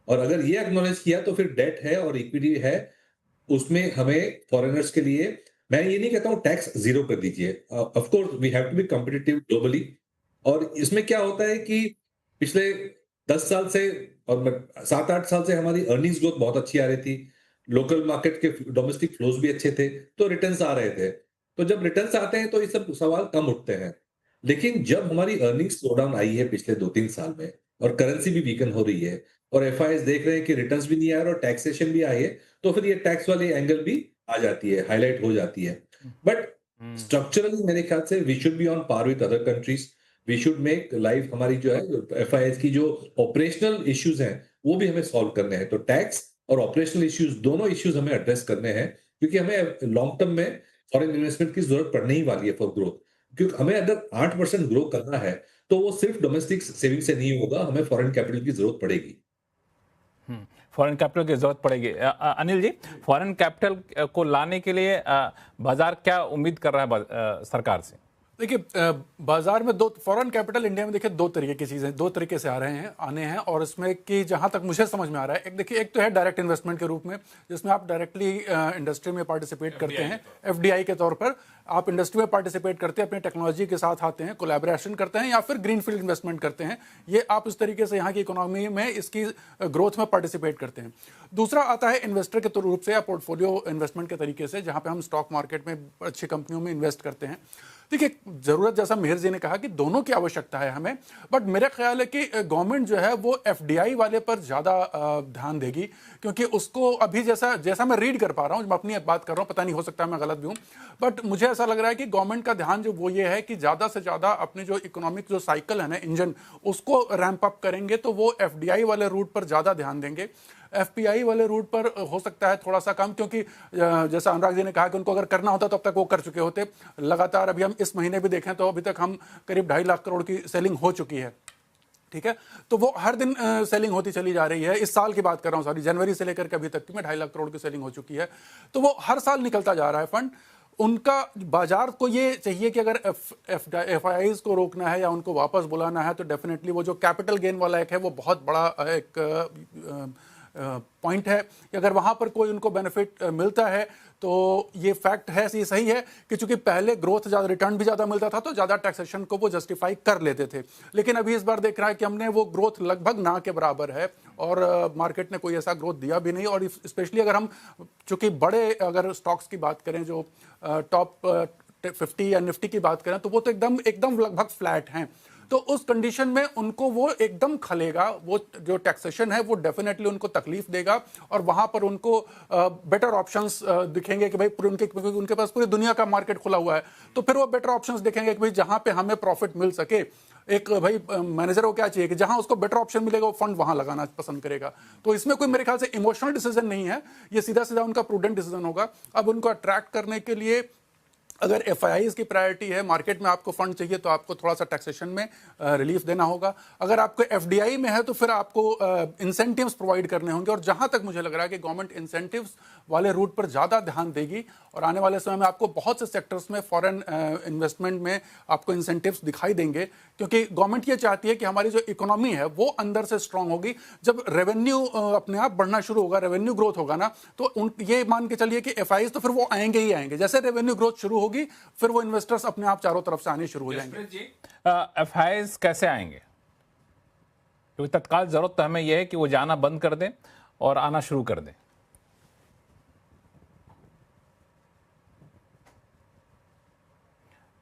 और अगर ये एक्नॉलेज किया तो फिर डेट है और इक्विटी है, उसमें हमें फॉरेनर्स के लिए मैं ये नहीं कहता हूं टैक्स जीरो कर दीजिए, of course we have to be competitive globally. और इसमें क्या होता है कि पिछले 10 साल से और 7-8 साल से हमारी अर्निंग्स ग्रोथ बहुत अच्छी आ रही थी, लोकल मार्केट के डोमेस्टिक फ्लोज भी अच्छे थे, तो रिटर्न्स आ रहे थे। तो जब रिटर्न्स आते हैं तो ये सब सवाल कम उठते हैं। लेकिन जब हमारी अर्निंग्स स्लो डाउन आई है पिछले 2-3 साल में और करेंसी भी वीकन हो रही है और एफआईआईस देख रहे हैं कि रिटर्न्स भी नहीं आ रहे और टैक्सेशन भी आई है, तो फिर ये टैक्स वाली एंगल भी आ जाती है, हाईलाइट हो जाती है। बट स्ट्रक्चरली मेरे ख्याल से we should be on par with other countries. We should make life हमारी जो है एफआईआईस की जो ऑपरेशनल इश्यूज हैं वो भी हमें सॉल्व करने हैं। तो टैक्स और ऑपरेशनल इश्यूज दोनों इश्यूज हमें एड्रेस करने हैं, क्योंकि हमें लॉन्ग टर्म में फॉरेन इन्वेस्टमेंट की जरूरत पड़ने ही वाली है फॉर ग्रोथ। क्योंकि हमें अगर 8% ग्रो करना है तो वो सिर्फ डोमेस्टिक सेविंग से नहीं होगा, हमें फॉरेन कैपिटल की जरूरत पड़ेगी। फॉरेन कैपिटल की जरूरत पड़ेगी। अनिल जी, फॉरेन कैपिटल को लाने के लिए बाजार क्या उम्मीद कर रहा है सरकार से? देखिए, बाजार में दो फॉरेन कैपिटल इंडिया में देखिए दो तरीके की चीजें दो तरीके से आने हैं और इसमें कि जहां तक मुझे समझ में आ रहा है, एक देखिए, एक तो है डायरेक्ट इन्वेस्टमेंट के रूप में जिसमें आप डायरेक्टली इंडस्ट्री में पार्टिसिपेट करते हैं, एफडीआई के तौर पर आप इंडस्ट्री में पार्टिसिपेट करते हैं, अपनी टेक्नोलॉजी के साथ आते हैं, कोलैबोरेशन करते हैं या फिर ग्रीनफील्ड इन्वेस्टमेंट करते हैं। ये आप इस तरीके से यहाँ की इकोनॉमी में इसकी ग्रोथ में पार्टिसिपेट करते हैं। दूसरा आता है इन्वेस्टर के रूप से या पोर्टफोलियो इन्वेस्टमेंट के तरीके से, जहाँ पे हम स्टॉक मार्केट में अच्छी कंपनियों में इन्वेस्ट करते हैं। देखिए, जरूरत जैसा मेहर जी ने कहा कि दोनों की आवश्यकता है हमें, बट मेरा ख्याल है कि गवर्नमेंट जो है वो एफडीआई वाले पर ज्यादा ध्यान देगी, क्योंकि उसको अभी जैसा मैं रीड कर पा रहा हूं, मैं अपनी बात कर रहा हूं, पता नहीं हो सकता मैं गलत भी हूं, बट मुझे ऐसा लग रहा है कि गवर्नमेंट का ध्यान जो वो ये है कि ज्यादा से ज्यादा अपने जो इकोनॉमिक जो साइकिल है ना, इंजन, उसको रैंप अप करेंगे, तो वो एफडीआई वाले रूट पर ज्यादा ध्यान देंगे। एफपीआई वाले रूट पर हो सकता है थोड़ा सा कम, क्योंकि जैसा अनुराग जी ने कहा कि उनको अगर करना होता तो अब तक वो कर चुके होते। लगातार अभी हम इस महीने भी देखें तो अभी तक हम करीब 2.5 लाख करोड़ की सेलिंग हो चुकी है। ठीक है, तो वो हर दिन सेलिंग होती चली जा रही है। इस साल की बात कर रहा हूँ, सॉरी, जनवरी से लेकर के अभी तक की में 2.5 लाख करोड़ की सेलिंग हो चुकी है। तो वो हर साल निकलता जा रहा है फंड। उनका बाजार को ये चाहिए कि अगर एफआईआईस को रोकना है या उनको वापस बुलाना है तो डेफिनेटली वो जो कैपिटल गेन वाला एक है वो बहुत बड़ा एक पॉइंट है कि अगर वहां पर कोई उनको बेनिफिट मिलता है तो ये फैक्ट है, ये सही है कि चूंकि पहले ग्रोथ ज्यादा, रिटर्न भी ज्यादा मिलता था तो ज्यादा टैक्सेशन को वो जस्टिफाई कर लेते थे। लेकिन अभी इस बार देख रहा है कि हमने वो ग्रोथ लगभग ना के बराबर है और मार्केट ने कोई ऐसा ग्रोथ दिया भी नहीं। और स्पेशली अगर हम चूंकि बड़े अगर स्टॉक्स की बात करें, जो टॉप 50 या निफ्टी की बात करें, तो वो तो एकदम लगभग फ्लैट हैं। तो उस कंडीशन में उनको वो एकदम खलेगा, वो जो टैक्सेशन है वो डेफिनेटली उनको तकलीफ देगा और वहां पर उनको बेटर ऑप्शंस दिखेंगे कि भाई उनके पास पूरी दुनिया का मार्केट खुला हुआ है, तो फिर वो बेटर ऑप्शंस दिखेंगे कि भाई जहां पे हमें प्रॉफिट मिल सके। एक भाई मैनेजर को क्या चाहिए कि जहां उसको बेटर ऑप्शन मिलेगा वो फंड वहां लगाना पसंद करेगा। तो इसमें कोई मेरे ख्याल से इमोशनल डिसीजन नहीं है, ये सीधा सीधा उनका प्रूडेंट डिसीजन होगा। अब उनको अट्रैक्ट करने के लिए अगर एफआईआईस की प्रायोरिटी है, मार्केट में आपको फंड चाहिए तो आपको थोड़ा सा टैक्सेशन में रिलीफ देना होगा। अगर आपको एफडीआई में है तो फिर आपको इंसेंटिव्स प्रोवाइड करने होंगे। और जहां तक मुझे लग रहा है कि गवर्नमेंट इंसेंटिव्स वाले रूट पर ज्यादा ध्यान देगी और आने वाले समय में आपको बहुत से सेक्टर्स में फॉरेन इन्वेस्टमेंट में आपको इंसेंटिव्स दिखाई देंगे, क्योंकि गवर्नमेंट ये चाहती है कि हमारी जो इकोनॉमी है वो अंदर से स्ट्रांग होगी। जब रेवेन्यू अपने आप बढ़ना शुरू होगा, रेवेन्यू ग्रोथ होगा ना, तो ये मान के चलिए कि एफआईआईस तो फिर वो आएंगे ही आएंगे। जैसे रेवेन्यू ग्रोथ शुरू होगी फिर वो इन्वेस्टर्स अपने आप चारों तरफ से आने शुरू हो जाएंगे। एफआईआईस कैसे आएंगे? क्योंकि तत्काल जरूरत तो हमें यह है कि वो जाना बंद कर दें और आना शुरू कर दें।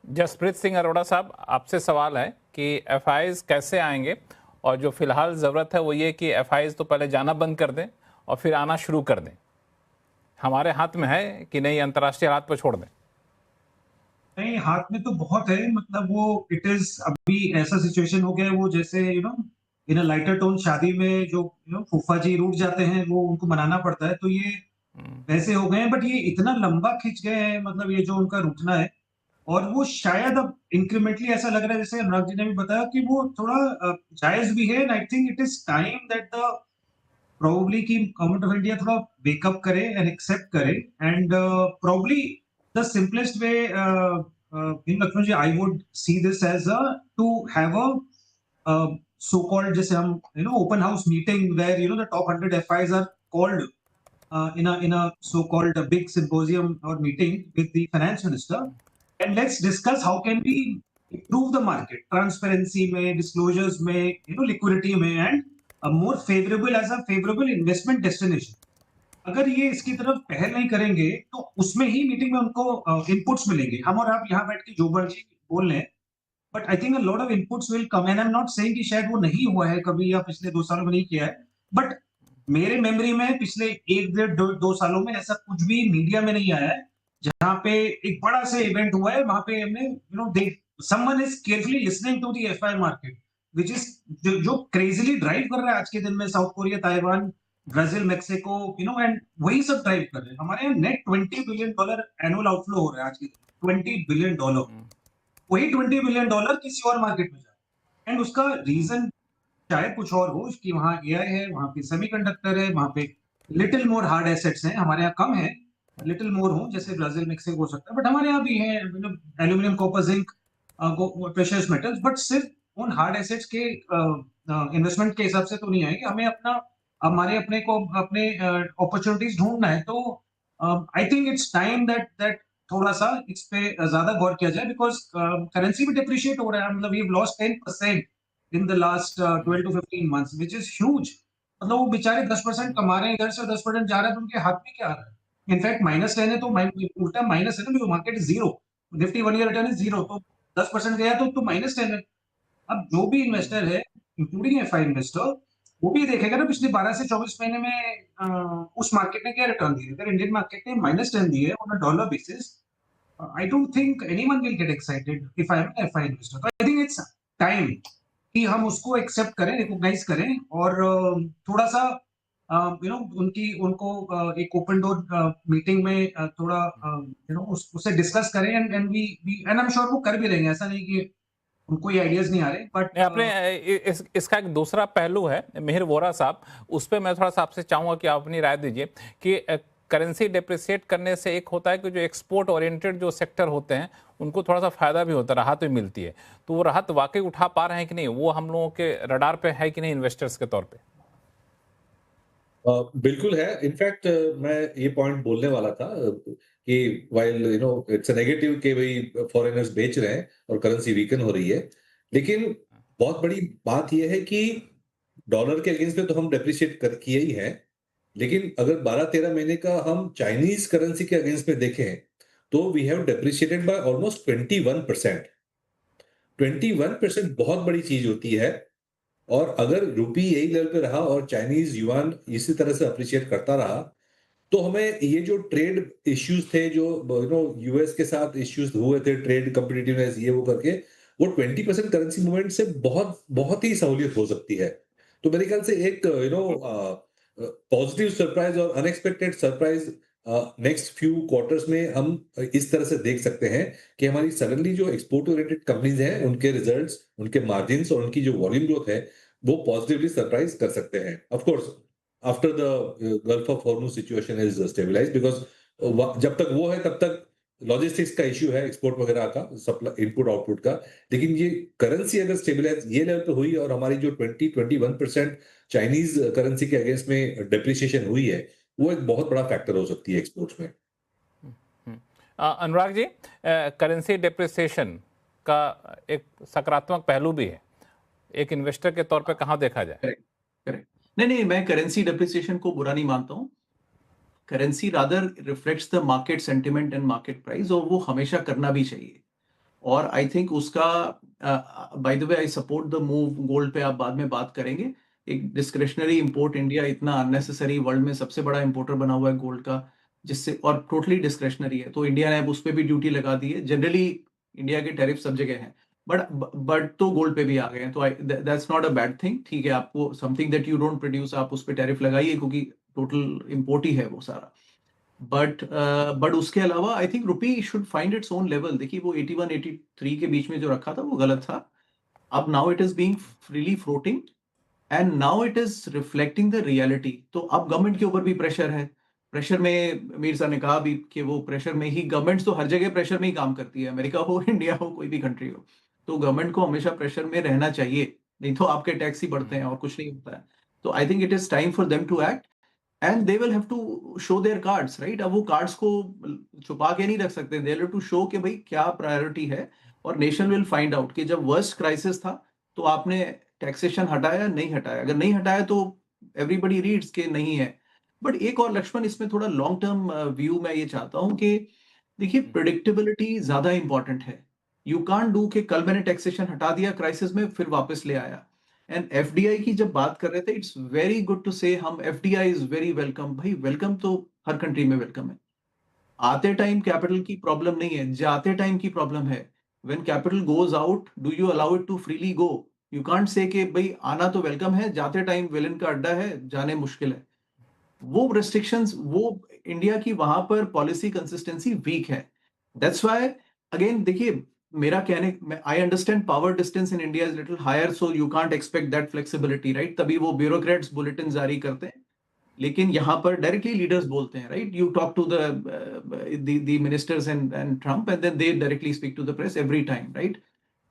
जसप्रीत सिंह अरोड़ा साहब, आपसे सवाल है कि एफआईआईस कैसे आएंगे और जो फिलहाल जरूरत है वो ये कि एफआईआईस तो पहले जाना बंद कर दें और फिर आना शुरू कर दें। हमारे हाथ में है कि नहीं, अंतर्राष्ट्रीय हालात पर छोड़ दें? नहीं, हाथ में तो बहुत है, मतलब वो इट इज अभी ऐसा सिचुएशन हो गया है वो जैसे इन अ लाइटर टोन शादी में जो फूफा जी रूठ जाते हैं वो उनको मनाना पड़ता है, तो ये वैसे हो गए हैं, बट ये इतना लंबा खिंच गए हैं, मतलब ये जो उनका रूठना है, और वो शायद अब इंक्रीमेंटली ऐसा लग रहा है जैसे अनुराग जी ने भी बताया कि वो थोड़ा जायज भी है, and I think it is time that the probably कि गवर्नमेंट ऑफ इंडिया थोड़ा वेकअप करे एंड एक्सेप्ट करे, and probably the simplest way in Laxman ji I would see this as a to have a so called जैसे हम open house meeting where the top 100 FIs are called in a so called a big symposium or meeting with the finance minister, and let's discuss how can we improve the market transparency में, disclosures में, liquidity में, and a more favorable as a favorable investment destination. अगर ये इसकी तरफ पहल नहीं करेंगे तो उसमें ही मीटिंग में उनको इनपुट्स मिलेंगे, हम और आप यहाँ बैठ के जो मर्जी बोल रहे हैं, but I think a lot of inputs will come, and I am not saying कि शायद वो नहीं हुआ है कभी या पिछले 2 सालों में नहीं किया है, बट मेरे मेमोरी में पिछले 1 डेढ़ 2 सालों में ऐसा कुछ भी मीडिया में नहीं आया है जहां पे एक बड़ा से इवेंट हुआ है, वहां पे हमने they someone is carefully listening to the FI market which is जो क्रेजीली ड्राइव कर रहा है आज के दिन में South Korea, Taiwan, Brazil, Mexico, and वही सब ड्राइव कर रहे हैं। हमारे यहाँ नेट $20 बिलियन एनुअल आउटफ्लो हो रहा है आज के दिन, $20 बिलियन, वही $20 बिलियन किसी और मार्केट में जाए, एंड उसका रीजन चाहे कुछ और हो कि वहां एआई है, वहां पे सेमीकंडक्टर है, वहां पे लिटिल मोर हार्ड एसेट्स हैं, हमारे यहाँ कम है, लिटिल मोर हो जैसे ब्राजील, मेक्सिको हो सकता है, बट हमारे यहाँ भी है aluminium, copper, zinc, precious metals, but सिर्फ उन हार्ड एसेट्स के इन्वेस्टमेंट के हिसाब से तो नहीं आएगी, हमें हमारे अपने को अपने अपॉर्चुनिटीज ढूंढना है, तो I think it's time that थोड़ा सा इस पे ज्यादा गौर किया जाए, बिकॉज करेंसी भी डिप्रिशिएट हो रहा है, मतलब we have lost 10% in the last 12 to 15 months, which is huge. मतलब वो बेचारे 10% कमा रहे हैं, इधर से 10% जा रहा है, तो उनके हाथ में क्या आ रहा है? इनफैक्ट -10 है तो उल्टा माइनस है ना, market is zero, Nifty 1 year return is zero, तो 10% गया तो -10 है। अब जो भी इन्वेस्टर है, इंक्लूडिंग एफआई इन्वेस्टर, वो भी देखेगा ना पिछले 12 से 24 महीने में उस मार्केट ने क्या रिटर्न दिए। अगर इंडियन मार्केट ने -10 दिए on a dollar basis, I don't think anyone will get excited if I'm an FI investor. So I think it's time कि हम उसको एक्सेप्ट करें, रिकॉग्नाइज करें, और थोड़ा सा उनको एक ओपन डोर मीटिंग में थोड़ा उससे डिस्कस करें, and we and I am sure वो कर भी रहेंगे, ऐसा नहीं कि उनको ये आइडियाज नहीं आ रहे, बट आपने इसका एक दूसरा पहलू है मिहिर वोरा साहब, उस पर मैं थोड़ा सा आपसे चाहूंगा कि आप अपनी राय दीजिए कि करेंसी डिप्रिसिएट करने से एक होता है कि जो एक्सपोर्ट ओरिएंटेड जो सेक्टर होते हैं उनको थोड़ा सा फायदा भी होता है, राहत भी मिलती है, तो वो राहत वाकई उठा पा रहे हैं कि नहीं, वो हम लोगों के रडार पे है कि नहीं इन्वेस्टर्स के तौर पे? बिल्कुल है। इनफैक्ट मैं ये पॉइंट बोलने वाला था कि वाइल इट्स अ नेगेटिव कि भाई फॉरेनर्स बेच रहे हैं और करेंसी वीकन हो रही है, लेकिन बहुत बड़ी बात यह है कि डॉलर के अगेंस्ट में तो हम डेप्रिशिएट किए ही हैं, लेकिन अगर 12-13 महीने का हम चाइनीज करेंसी के अगेंस्ट में देखें तो we have depreciated by almost 21%। 21% बहुत बड़ी चीज होती है, और अगर रुपी यही लेवल पे रहा और चाइनीज युआन इसी तरह से अप्रिशिएट करता रहा, तो हमें ये जो ट्रेड इश्यूज थे, जो यूएस के साथ इश्यूज हुए थे, ट्रेड कॉम्पिटिटिवनेस ये वो करके, वो 20% करेंसी मूवमेंट से बहुत बहुत ही सहूलियत हो सकती है। तो मेरे ख्याल से एक पॉजिटिव सरप्राइज और unexpected surprise next few quarters में हम इस तरह से देख सकते हैं कि हमारी सडनली जो एक्सपोर्ट ओरिएंटेड कंपनीज हैं, उनके रिजल्ट्स, उनके मार्जिन्स और उनकी जो वॉल्यूम ग्रोथ है वो पॉजिटिवली सरप्राइज कर सकते हैं। Of course after the Gulf of Hormuz situation is stabilised, because जब तक वो है तब तक लॉजिस्टिक्स का इश्यू है, एक्सपोर्ट वगैरह का, सप्लाई, इनपुट आउटपुट का, लेकिन ये करेंसी अगर स्टेबलाइज ये लेवल पे हुई और हमारी जो 21% चाइनीज करेंसी के अगेंस्ट में डेप्रिसिएशन हुई है, वो एक बहुत बड़ा फैक्टर हो सकती है एक्सपोर्ट्स में। अनुराग जी, करेंसी डेप्रिसिएशन का एक सकारात्मक पहलू भी है, एक इन्वेस्टर के तौर पे कहाँ देखा जाए? करेक्ट। नहीं, मैं करेंसी डेप्रिसिएशन को बुरा नहीं मानता हूँ। Currency rather reflects the market sentiment and market price, और वो हमेशा करना भी चाहिए। और आई थिंक उसका, bye the way, I support the move, gold पे आप बाद में बात करेंगे। एक डिस्क्रिशनरी इंपोर्ट, इंडिया इतना अननेसेसरी वर्ल्ड में सबसे बड़ा इंपोर्टर बना हुआ है गोल्ड का, जिससे, और टोटली डिस्क्रिशनरी है, तो इंडिया ने अब उस पर भी ड्यूटी लगा दी है। जनरली इंडिया के टैरिफ सब जगह हैं, बट तो गोल्ड पे भी आ गए हैं, तो that's not a bad thing. ठीक है, आपको something that you don't produce आप उस पर टैरिफ लगाइए, क्योंकि टोटल इम्पोर्ट ही है वो सारा। बट उसके अलावा I think rupee should find its own level. देखिए वो 81 83 के बीच में जो रखा था वो गलत था। अब now it is being freely floating and now it is reflecting the reality. तो अब गवर्नमेंट के ऊपर भी प्रेशर है। प्रेशर में मीर साहब ने कहा भी कि वो प्रेशर में ही, गवर्नमेंट तो हर जगह प्रेशर में ही काम करती है, अमेरिका हो इंडिया हो कोई भी कंट्री हो। तो गवर्नमेंट को हमेशा प्रेशर में रहना चाहिए, नहीं तो आपके टैक्स ही बढ़ते हैं और कुछ नहीं होता है। तो I think it is time for them to act and they will have to show their cards, right. अब वो कार्ड्स को छुपा के नहीं रख सकते, दे हैव टू शो कि भाई क्या प्रायोरिटी है, और नेशन विल फाइंड आउट कि जब वर्स्ट क्राइसिस था तो आपने टैक्सेशन हटाया नहीं हटाया। अगर नहीं हटाया तो एवरीबडी रीड्स के नहीं है। बट एक और लक्ष्मण, इसमें थोड़ा लॉन्ग टर्म व्यू मैं ये चाहता हूं कि देखिए प्रिडिक्टेबिलिटी ज्यादा इंपॉर्टेंट है। यू कांट डू कि कल मैंने टैक्सेशन हटा दिया क्राइसिस में फिर वापस ले आया। एंड एफडीआई की जब बात कर रहे थे, इट्स वेरी गुड टू से हम एफडीआई इज वेरी वेलकम। भाई वेलकम तो हर कंट्री में वेलकम है। आते टाइम कैपिटल की प्रॉब्लम नहीं है, जाते टाइम की प्रॉब्लम है। When capital goes out, do you allow it to freely go? You can't say कि भाई आना तो वेलकम है, जाते टाइम विलन का अड्डा है, जाने मुश्किल है। वो रिस्ट्रिक्शंस, वो इंडिया की वहां पर पॉलिसी कंसिस्टेंसी वीक है। दैट्स व्हाई अगेन देखिए, मेरा कहने, I understand power distance in India is little higher, so you can't expect that flexibility, right. तभी वो ब्यूरोक्रेट्स बुलेटिन जारी करते हैं, लेकिन यहाँ पर डायरेक्टली लीडर्स बोलते हैं, right. You talk to the ministers and Trump and then they directly speak to the press every time, right.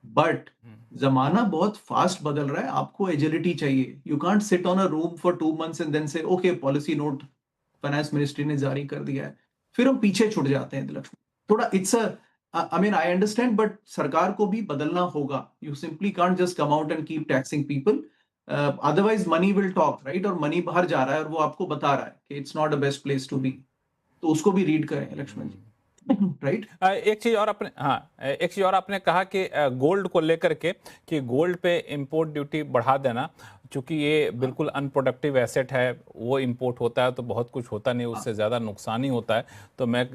But जमाना बहुत फास्ट बदल रहा है, आपको एजिलिटी चाहिए। You can't sit on a room for 2 months and then say okay policy note finance ministry ने जारी कर दिया है, फिर हम पीछे छूट जाते हैं लक्ष्मण। थोड़ा it's I mean I understand, but सरकार को भी बदलना होगा। You simply can't just come out and keep taxing people, otherwise money will talk, right. और मनी बाहर जा रहा है और वो आपको बता रहा है कि it's not a best place to be. तो उसको भी रीड करें लक्ष्मण जी, राइट। एक चीज और आपने, हाँ, एक चीज और आपने कहा कि गोल्ड को लेकर के कि गोल्ड पे इंपोर्ट ड्यूटी बढ़ा देना, चूंकि ये बिल्कुल अनप्रोडक्टिव एसेट है, वो इंपोर्ट होता है तो बहुत कुछ होता नहीं, उससे ज़्यादा नुकसान ही होता है। तो मैं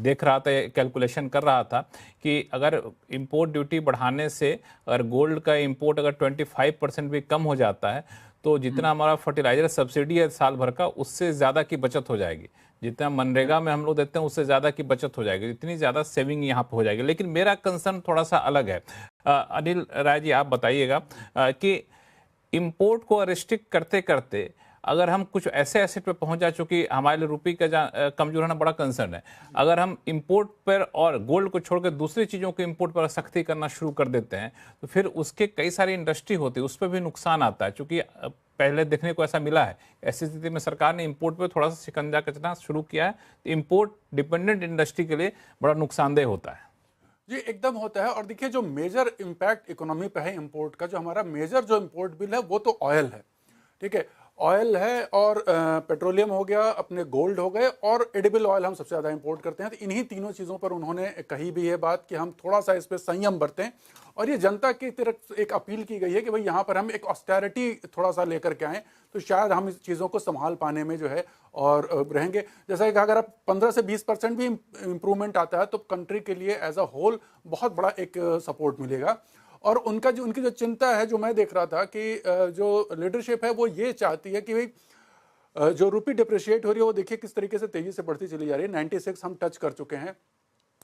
देख रहा था, कैलकुलेशन कर रहा था कि अगर इंपोर्ट ड्यूटी बढ़ाने से अगर गोल्ड का इंपोर्ट अगर 25% भी कम हो जाता है तो जितना हमारा फर्टिलाइजर सब्सिडी है साल भर का, उससे ज़्यादा की बचत हो जाएगी। जितना मनरेगा में हम लोग देते हैं उससे ज़्यादा की बचत हो जाएगी, इतनी ज़्यादा सेविंग यहाँ पे हो जाएगी। लेकिन मेरा कंसर्न थोड़ा सा अलग है। अनिल राय जी, आप बताइएगा कि इंपोर्ट को रिस्ट्रिक्ट करते करते अगर हम कुछ ऐसे एसेट पे पहुंच जाए, चूंकि हमारे लिए रुपये का कमजोर होना बड़ा कंसर्न है, अगर हम इंपोर्ट पर और गोल्ड को छोड़कर दूसरी चीज़ों के इंपोर्ट पर सख्ती करना शुरू कर देते हैं तो फिर उसके कई सारी इंडस्ट्री होती है, उस पर भी नुकसान आता है। चूंकि पहले देखने को ऐसा मिला है, ऐसी स्थिति में सरकार ने इंपोर्ट पर थोड़ा सा शिकंजा कसना शुरू किया है, तो इंपोर्ट डिपेंडेंट इंडस्ट्री के लिए बड़ा नुकसानदेह होता है। जी एकदम होता है। और देखिए जो मेजर इम्पैक्ट इकोनॉमी पे है इंपोर्ट का, जो हमारा मेजर जो इंपोर्ट बिल है वो तो ऑयल है, ठीक है। ऑयल है और पेट्रोलियम हो गया, अपने गोल्ड हो गए, और एडिबल ऑयल हम सबसे ज़्यादा इंपोर्ट करते हैं। तो इन्हीं तीनों चीज़ों पर उन्होंने कही भी है बात कि हम थोड़ा सा इस पर संयम बरतें। और ये जनता की तरफ एक अपील की गई है कि भाई यहाँ पर हम एक ऑस्टेरिटी थोड़ा सा लेकर के आएँ तो शायद हम इस चीज़ों को संभाल पाने में जो है और रहेंगे। जैसा कि अगर आप 15 से 20% भी इम्प्रूवमेंट आता है तो कंट्री के लिए एज अ होल बहुत बड़ा एक सपोर्ट मिलेगा। और उनकी जो चिंता है, जो मैं देख रहा था कि जो लीडरशिप है वो ये चाहती है कि भाई जो रुपी डिप्रिशिएट हो रही है वो देखिए किस तरीके से तेजी से बढ़ती चली जा रही है। 96 हम टच कर चुके हैं।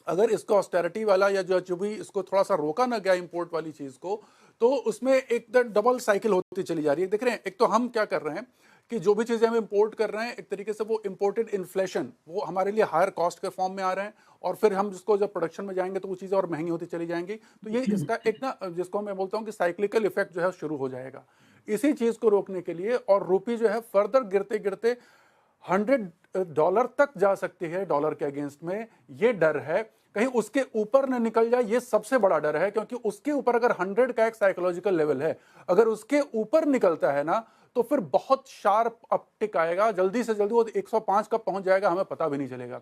अगर इसको ऑस्टेरिटी वाला या जो भी इसको थोड़ा सा रोका ना गया इंपोर्ट वाली चीज को, तो उसमें एक डबल साइकिल होती चली जा रही है। देख रहे हैं, एक तो हम क्या कर रहे हैं कि जो भी चीजें हम इंपोर्ट कर रहे हैं एक तरीके से वो इंपोर्टेड इन्फ्लेशन वो हमारे लिए हायर कॉस्ट के फॉर्म में आ रहे हैं, और फिर हम जिसको जब प्रोडक्शन में जाएंगे तो वो चीजें और महंगी होती चली जाएंगी। तो ये इसका एक ना, जिसको मैं बोलता हूँ कि साइक्लिकल इफेक्ट जो है शुरू हो जाएगा। इसी चीज को रोकने के लिए, और रुपी जो है फर्दर गिरते गिरते $100 तक जा सकती है डॉलर के अगेंस्ट में, ये डर है कहीं उसके ऊपर न निकल जाए। ये सबसे बड़ा डर है, क्योंकि उसके ऊपर अगर 100 का एक साइकोलॉजिकल लेवल है, अगर उसके ऊपर निकलता है ना तो फिर बहुत शार्प अपटिक आएगा, जल्दी से जल्दी वो 105 कब पहुंच जाएगा हमें पता भी नहीं चलेगा।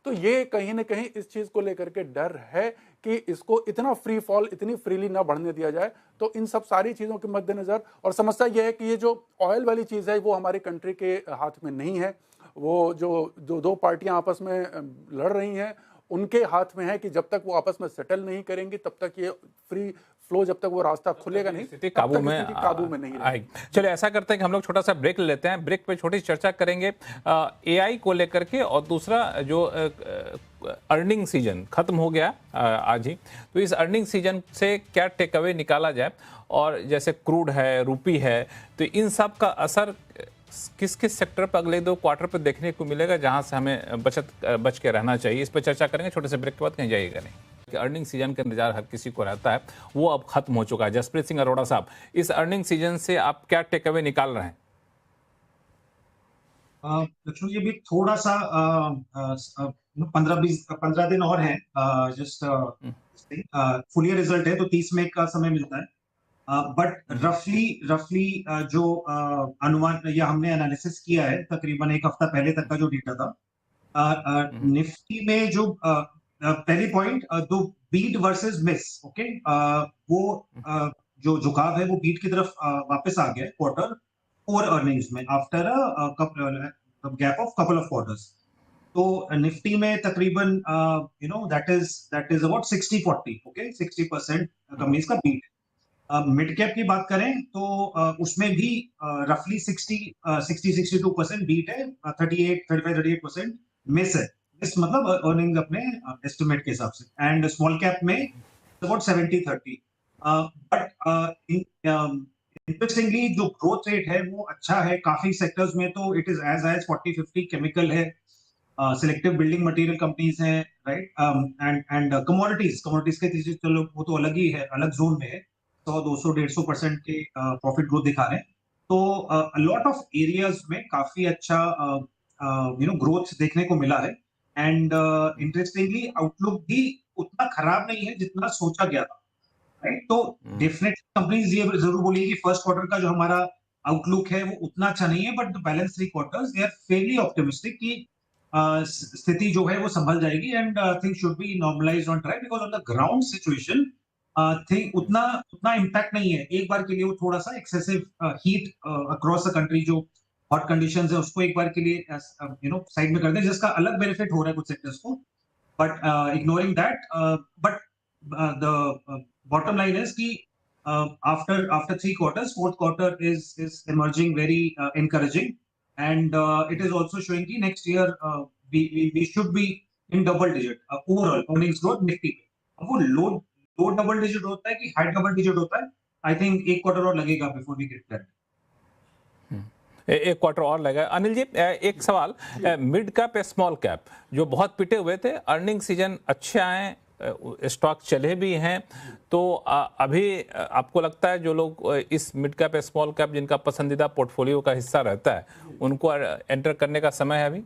तो ये कहीं ना कहीं इस चीज को लेकर के डर है कि इसको इतना फ्री फॉल, इतनी फ्रीली ना बढ़ने दिया जाए। तो इन सब सारी चीजों के मद्देनजर, और समस्या यह है कि ये जो ऑयल वाली चीज है वो हमारी कंट्री के हाथ में नहीं है। वो जो दो पार्टियां आपस में लड़ रही हैं उनके हाथ में है कि जब तक वो आपस में सेटल नहीं करेंगे तब तक ये फ्री फ्लो, जब तक वो रास्ता खुलेगा नहीं, स्थिति तब काबू तक में स्थिति काबू में नहीं रहेगी। आएगी। चलिए ऐसा करते हैं कि हम लोग छोटा सा ब्रेक ले लेते हैं। ब्रेक पे छोटी सी चर्चा करेंगे एआई को लेकर के, और दूसरा जो अर्निंग सीजन खत्म हो गया आज ही, तो इस अर्निंग सीजन से क्या टेक अवे निकाला जाए, और जैसे क्रूड है, रूपी है, तो इन सब का असर किस किस सेक्टर पर अगले 2 क्वार्टर पर देखने को मिलेगा, जहां से हमें बच के रहना चाहिए। इस पर चर्चा करेंगे छोटे से ब्रेक के बाद, कहीं जाइएगा नहीं। अर्निंग सीजन का इंतजार हर किसी को रहता है, वो अब खत्म हो चुका है। जसप्रीत सिंह अरोड़ा साहब, इस अर्निंग सीजन से आप क्या टेक अवे निकाल रहे हैं? लक्ष्मण जी, भी थोड़ा सा 15 दिन और है, जस्ट फुल ईयर रिजल्ट है तो 30 मई का समय मिलता है। बट रफली जो अनुमान या हमने एनालिसिस किया है तकरीबन एक हफ्ता पहले तक का जो डेटा था, निफ्टी में जो पहली पॉइंट दो बीट वर्सेस मिस, ओके, वो जो झुकाव है वो बीट की तरफ वापस आ गया क्वार्टर 4 अर्निंग्स में after gap of couple of quarters. तो निफ्टी में तकरीबन that is about 60-40, okay, 60% companies का बीट है। मिड कैप की बात करें तो उसमें भी रफली 60-62% बीट है, 35-38% मिस है। मिस मतलब अर्निंग्स अपने एस्टिमेट के हिसाब से। एंड स्मॉल कैप में अबाउट 70-30। बट इंटरेस्टिंगली जो ग्रोथ रेट है वो अच्छा है काफी सेक्टर्स में, तो it is as high as 40-50। Chemical है, सिलेक्टिव बिल्डिंग मटेरियल कंपनीज हैं, राइट, एंड कमोडिटीज के तीसरे, चलो वो तो अलग ही है, अलग जोन में है, 100-200-150% के प्रॉफिट ग्रोथ दिखा रहे हैं। तो लॉट ऑफ एरियाज में काफी अच्छा ग्रोथ देखने को मिला है। एंड इंटरेस्टिंगली आउटलुक भी उतना खराब नहीं है जितना सोचा गया था, राइट। तो डेफिनेटली कंपनीज ये जरूर बोलेगी कि फर्स्ट क्वार्टर का जो हमारा आउटलुक है वो उतना अच्छा नहीं है, but the balance 3 quarters they are fairly optimistic कि स्थिति जो है वो संभल जाएगी and things should be normalised on track, because on the ground situation thing उतना इम्पैक्ट नहीं है। एक बार के लिए वो थोड़ा सा excessive heat across the country, जो हॉट कंडीशंस है उसको एक बार के लिए साइड में कर दें, जिसका अलग बेनिफिट हो रहा है कुछ सेक्टर्स को। But ignoring that, but the bottom line is कि after 3 quarters, fourth quarter is emerging very encouraging, and it is also showing कि next year we should be in double digit overall earnings growth Nifty पे। अब वो low double digit होता है कि high double digit होता है, I think 1 quarter और लगेगा before we get there। एक क्वार्टर और लगा। अनिल जी, एक सवाल, मिड कैप या स्मॉल कैप जो बहुत पिटे हुए थे, अर्निंग सीजन अच्छे आए, स्टॉक चले भी हैं, तो अभी आपको लगता है जो लोग इस मिड कैप या स्मॉल कैप जिनका पसंदीदा पोर्टफोलियो का हिस्सा रहता है, उनको एंटर करने का समय है अभी?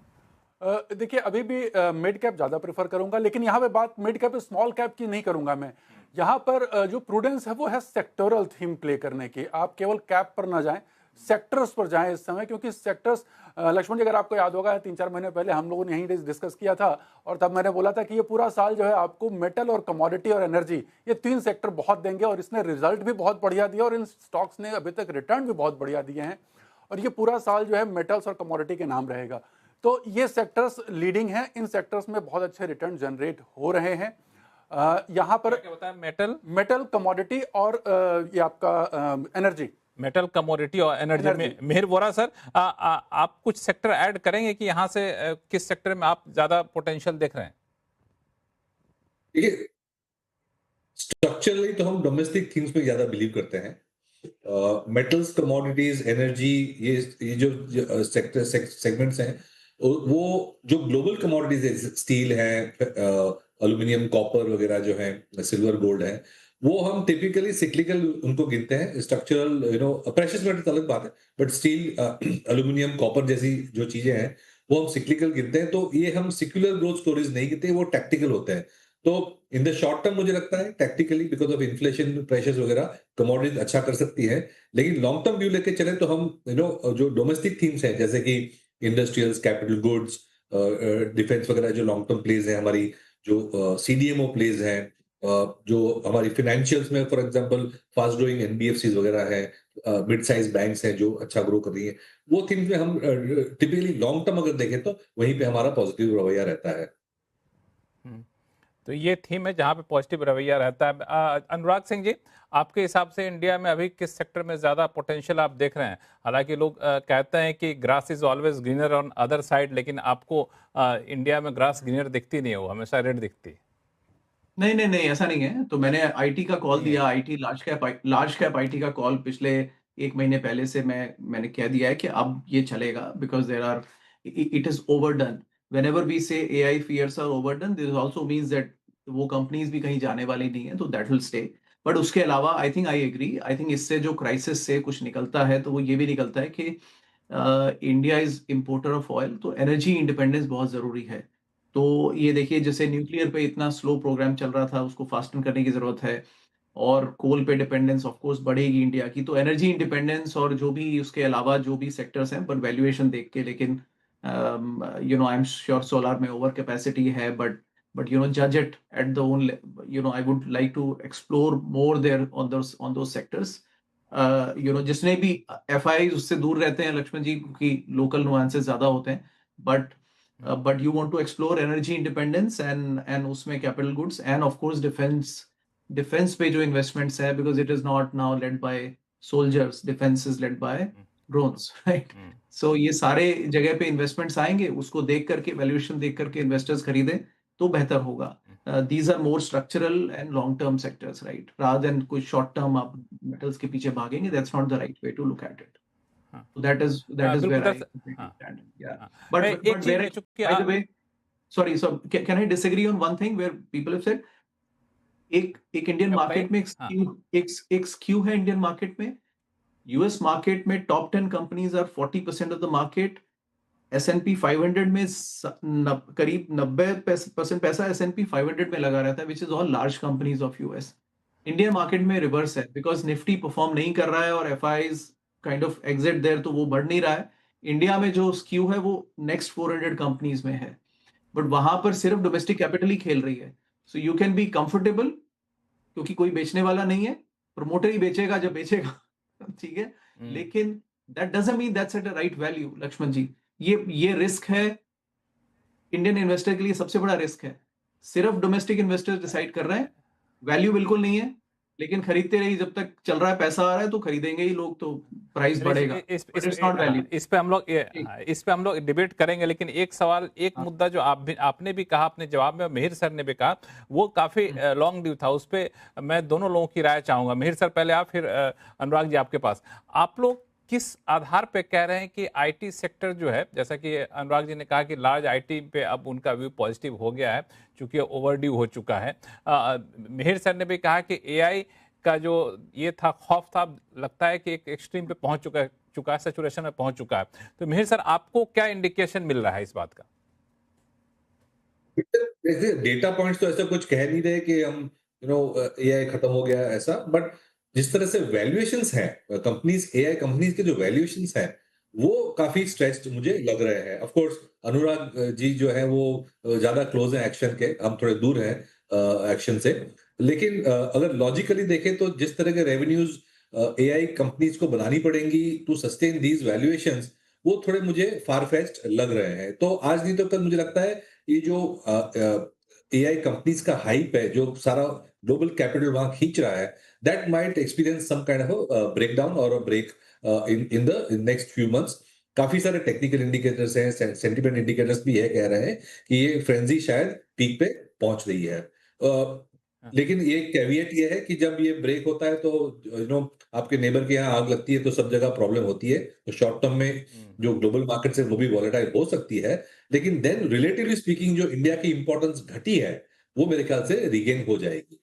देखिए, अभी भी मिड कैप ज़्यादा प्रेफर करूंगा, लेकिन यहाँ पे बात मिड कैप स्मॉल कैप की नहीं करूंगा मैं। यहाँ पर जो प्रूडेंस है वो है सेक्टोरल थीम प्ले करने की। आप केवल कैप पर ना जाएं, सेक्टर्स पर जाएं इस समय, क्योंकि सेक्टर्स, लक्ष्मण जी अगर आपको याद होगा 3-4 महीने पहले हम लोगों ने यहीं डिस्कस किया था, और तब मैंने बोला था कि ये पूरा साल जो है आपको मेटल और कमोडिटी और एनर्जी, ये 3 सेक्टर बहुत देंगे, और इसने रिजल्ट भी बहुत बढ़िया दिया, और इन स्टॉक्स ने अभी तक रिटर्न भी बहुत बढ़िया दिए हैं, और ये पूरा साल जो है मेटल्स और कमोडिटी के नाम रहेगा। तो ये सेक्टर्स लीडिंग हैं, इन सेक्टर्स में बहुत अच्छे रिटर्न जनरेट हो रहे हैं। यहाँ पर क्या बताया? मेटल, कमोडिटी और ये आपका एनर्जी। मेटल, कमोडिटी और एनर्जी में। मेहर वोरा सर, आप कुछ सेक्टर ऐड करेंगे कि यहाँ से किस सेक्टर में आप ज्यादा पोटेंशियल देख रहे हैं? देखिए, स्ट्रक्चरली तो हम डोमेस्टिक थिंग्स में ज्यादा बिलीव करते हैं। मेटल्स, कमोडिटीज, एनर्जी, ये जो सेगमेंट्स हैं, वो जो ग्लोबल कमोडिटीज है, स्टील है, एल्यूमिनियम, कॉपर वगैरह जो है, सिल्वर, गोल्ड है, वो हम टिपिकली सिक्लिकल उनको गिनते हैं। स्ट्रक्चरल प्रेशियस मेटल्स अलग बात है, बट स्टील, एल्यूमिनियम, कॉपर जैसी जो चीजें हैं वो हम सिक्लिकल गिनते हैं। तो ये हम सिक्युलर ग्रोथ स्टोरीज नहीं गिनते, वो टैक्टिकल होते हैं। तो इन द शॉर्ट टर्म मुझे लगता है tactically because of inflation pressures वगैरह कमोडिटीज अच्छा कर सकती है, लेकिन लॉन्ग टर्म व्यू लेके चले तो हम जो डोमेस्टिक थीम्स हैं जैसे कि इंडस्ट्रियल्स, कैपिटल गुड्स, डिफेंस वगैरह जो लॉन्ग टर्म प्लेज है, हमारी जो सीडीएमओ प्लेज है, जो हमारी फाइनेंशियल्स में for example fast growing NBFCs वगैरह है, मिड साइज बैंक्स हैं जो अच्छा ग्रो कर रही है, वो थीम्स में हम टिपिकली लॉन्ग टर्म अगर देखें तो वहीं पे हमारा पॉजिटिव रवैया रहता है। तो ये थीम है जहां पे पॉजिटिव रवैया रहता है। अनुराग सिंह जी, आपके हिसाब से इंडिया में अभी किस सेक्टर में ज्यादा पोटेंशियल आप देख रहे हैं? हालांकि लोग कहते हैं कि grass is always greener on other side, लेकिन आपको इंडिया में ग्रास ग्रीनर दिखती नहीं है, वो हमेशा रेड दिखती है। नहीं नहीं नहीं, ऐसा नहीं है। तो मैंने आईटी का कॉल दिया, आईटी लार्ज कैप आईटी का कॉल पिछले 1 महीने पहले से मैंने कह दिया है कि अब ये चलेगा, because there are it is overdone. whenever we say AI fears are overdone, this also means that वो कंपनीज भी कहीं जाने वाली नहीं है, तो दैट विल स्टे। बट उसके अलावा I think I agree, I think इससे जो क्राइसिस से कुछ निकलता है तो वो ये भी निकलता है कि India is importer of oil, तो एनर्जी इंडिपेंडेंस बहुत जरूरी है। तो ये देखिए, जैसे न्यूक्लियर पे इतना स्लो प्रोग्राम चल रहा था, उसको फास्टन करने की जरूरत है। और कोल पे डिपेंडेंस ऑफ कोर्स बढ़ेगी इंडिया की, तो एनर्जी इंडिपेंडेंस और जो भी उसके अलावा जो भी सेक्टर्स हैं, पर वैल्यूएशन देख के। लेकिन आई एम श्योर सोलार में ओवर कैपेसिटी है, but judge it at the own I would like to explore more there on those sectors. जिसने भी FIs उससे दूर रहते हैं लक्ष्मण जी, क्योंकि लोकल नुआंसेस ज्यादा होते हैं। but you want to explore energy independence and उसमें capital goods and of course defense पे जो investments है, because it is not now led by soldiers, defense is led by drones, right? So ये सारे जगह पे इन्वेस्टमेंट्स आएंगे, उसको देख करके वैल्यूएशन देख करके इन्वेस्टर्स खरीदें तो बेहतर होगा। These are more structural and long term sectors, right, rather than कोई शॉर्ट टर्म आप मेटल्स के पीछे भागेंगे। That's not the right way to look at it. That is where I stand. या but where by the way, sorry, so can I disagree on one thing where people have said एक इंडियन मार्केट में एक स्क्यू है इंडियन मार्केट में। यूएस मार्केट में top 10 companies are 40% of the market. S&P 500 में करीब 90% पैसा S&P 500 में लगा रहता है, which is all large companies of US. Indian market में रिवर्स है, बिकॉज निफ्टी परफॉर्म नहीं कर रहा है और FIs kind of exit there, तो वो बढ़ नहीं रहा है। इंडिया में जो स्क्यू है वो नेक्स्ट 400 कंपनीज में है, बट वहां पर सिर्फ डोमेस्टिक कैपिटल ही खेल रही है। So you can be comfortable, क्योंकि कोई बेचने वाला नहीं है, प्रमोटर ही बेचेगा जब बेचेगा, ठीक है। लेकिन that doesn't mean that's at a right value, Laxman ji. ये रिस्क है इंडियन इन्वेस्टर के लिए, सबसे बड़ा रिस्क है। सिर्फ डोमेस्टिक इन्वेस्टर्स डिसाइड कर रहे हैं, वैल्यू बिल्कुल नहीं है, लेकिन खरीदते रहिए, जब तक चल रहा है, पैसा आ रहा है तो खरीदेंगे ही लोग, तो प्राइस बढ़ेगा। इस पे हम लोग डिबेट करेंगे, लेकिन एक सवाल, एक मुद्दा जो आपने भी कहा अपने जवाब में, मिहिर सर ने भी कहा, वो काफी लॉन्ग ड्यू था। उस पे मैं दोनों लोगों की राय चाहूंगा। मिहिर सर पहले आप, फिर अनुराग जी आपके पास। आप लोग किस आधार पे कह रहे हैं कि आईटी सेक्टर जो है, जैसा कि अनुराग जी ने कहा कि लार्ज आईटी पे अब उनका व्यू पॉजिटिव हो गया है, चूंकि ओवरड्यू हो चुका है। मिहिर सर ने भी कहा कि एआई का जो ये था, खौफ था, लगता है कि एक एक्सट्रीम पे पहुंच चुका है, सैचुरेशन में पहुंच चुका है। तो मिहिर सर, आपको क्या इंडिकेशन मिल रहा है इस बात का? डेटा पॉइंट्स तो ऐसा कुछ कह नहीं रहे कि हम एआई खत्म हो गया ऐसा, बट जिस तरह से वैल्यूएशंस हैं कंपनीज, एआई कंपनीज के जो वैल्यूएशंस हैं वो काफी स्ट्रेच्ड मुझे लग रहे हैं। ऑफ कोर्स अनुराग जी जो है वो ज्यादा क्लोज है एक्शन के, हम थोड़े दूर हैं एक्शन से। लेकिन अगर लॉजिकली देखें तो जिस तरह के रेवेन्यूज एआई कंपनीज को बनानी पड़ेंगी टू सस्टेन दीज वैल्यूएशंस, वो थोड़े मुझे फारफेच्ड लग रहे हैं। तो आज नहीं तो कल मुझे लगता है ये जो एआई कंपनीज का हाइप है, जो सारा ग्लोबल कैपिटल वहां खींच रहा है, that might experience some kind of a breakdown or a break in the next few months. काफी सारे टेक्निकल इंडिकेटर्स हैं, सेंटिमेंट इंडिकेटर्स भी है, कह रहे हैं कि ये फ्रेंजी शायद पीक पे पहुंच रही है। लेकिन ये कैविएट ये है कि जब ये ब्रेक होता है तो आपके नेबर के यहाँ आग लगती है तो सब जगह प्रॉब्लम होती है। तो शॉर्ट टर्म में जो ग्लोबल मार्केट है वो भी वॉलेटाइल हो सकती है, लेकिन देन रिलेटिवली स्पीकिंग जो इंडिया की इंपॉर्टेंस घटी है वो मेरे ख्याल से रिगेन हो जाएगी।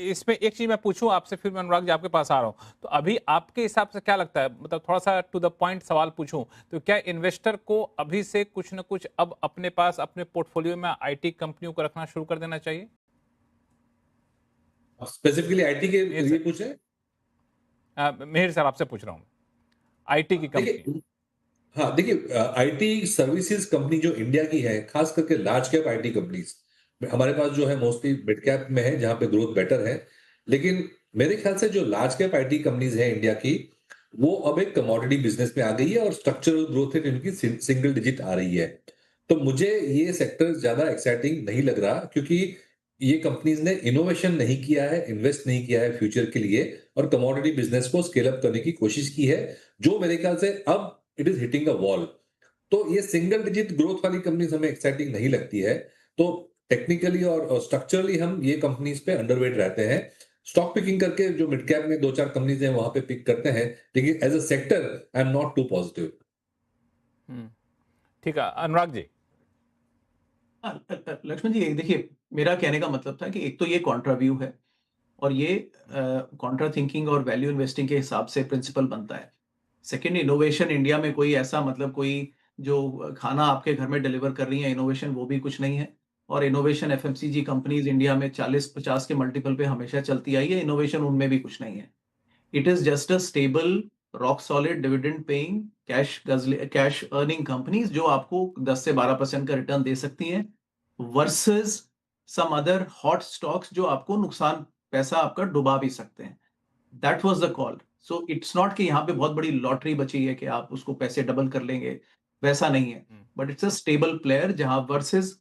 इसमें एक चीज मैं पूछूं आपसे, फिर मैं अनुराग जी आपके पास आ रहा हूं। तो अभी आपके हिसाब से क्या लगता है, मतलब थोड़ा सा टू द पॉइंट सवाल पूछूं, तो क्या इन्वेस्टर को अभी से कुछ न कुछ अब अपने पास, अपने पोर्टफोलियो में आईटी कंपनियों को रखना शुरू कर देना चाहिए? स्पेसिफिकली आईटी के लिए पूछे? मिहिर सर आपसे पूछ रहा हूं, आईटी की कंपनी। हाँ देखिए, आईटी सर्विसेज कंपनी जो इंडिया की है, खास करके लार्ज कैप आईटी कंपनीज हमारे पास जो है मोस्टली मिड कैप में है, जहां पे ग्रोथ बेटर है। लेकिन मेरे ख्याल से जो लार्ज कैप आईटी कंपनीज है इंडिया की, वो अब एक कमोडिटी बिजनेस में आ गई है और स्ट्रक्चरल ग्रोथ रेट इनकी सिंगल डिजिट आ रही है। तो मुझे ये सेक्टर ज्यादा एक्साइटिंग नहीं लग रहा, क्योंकि ये कंपनीज ने इनोवेशन नहीं किया है, इन्वेस्ट नहीं किया है फ्यूचर के लिए, और कमोडिटी बिजनेस को स्केल अप करने की कोशिश की है, जो मेरे ख्याल से अब it is hitting a wall. तो ये सिंगल डिजिट ग्रोथ वाली कंपनीज हमें एक्साइटिंग नहीं लगती है। तो टेक्निकली और स्ट्रक्चरली हम ये कंपनीज पे अंडरवेट रहते हैं। स्टॉक पिकिंग करके जो मिड कैप में 2-4 कंपनीज हैं वहां पे पिक करते हैं, लेकिन as a sector I am not too positive. ठीक है, अनुराग जी। लक्ष्मण जी, देखिए, मेरा कहने का मतलब था कि एक तो ये कॉन्ट्रा व्यू है, और ये कॉन्ट्रा थिंकिंग और वैल्यू इन्वेस्टिंग के हिसाब से प्रिंसिपल बनता है। सेकंड, इनोवेशन इंडिया में कोई ऐसा, मतलब कोई जो खाना आपके घर में डिलीवर कर रही है इनोवेशन, वो भी कुछ नहीं है। और इनोवेशन एफएमसीजी कंपनीज इंडिया में 40-50 के मल्टीपल पे हमेशा चलती आई है, इनोवेशन उनमें भी कुछ नहीं है। It is just a stable, rock solid, dividend paying, cash earning companies जो आपको 10 से 12% का रिटर्न दे सकती हैं, versus some other hot stocks जो आपको नुकसान, पैसा आपका डुबा भी सकते हैं। That was the call. So it's not कि यहाँ पे बहुत बड़ी लॉटरी बची है कि आप उसको पैसे डबल कर लेंगे, वैसा नहीं है। But it's a stable player जहां versus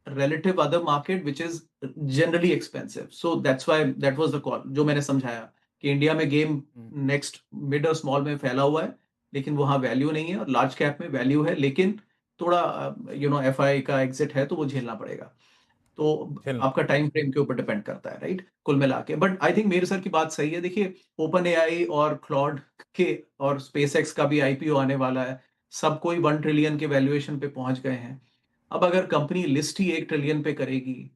relative other market which is generally expensive. So that's why that was the call जो मैंने समझाया कि इंडिया में गेम नेक्स्ट मिड और स्मॉल में फैला हुआ है, लेकिन वहां वैल्यू नहीं है, और लार्ज कैप में वैल्यू है, लेकिन थोड़ा एफआई का एग्जिट है तो वो झेलना पड़ेगा। तो आपका टाइम फ्रेम के ऊपर डिपेंड करता है, राइट, कुल मिला के। बट आई थिंक मेरे सर की बात सही है। देखिए, ओपन एआई और क्लॉड के और स्पेसएक्स का भी आईपीओ आने वाला है, सब कोई 1 ट्रिलियन के वैल्यूएशन पे पहुंच गए हैं। अब अगर कंपनी लिस्ट ही 1 ट्रिलियन पे करेगी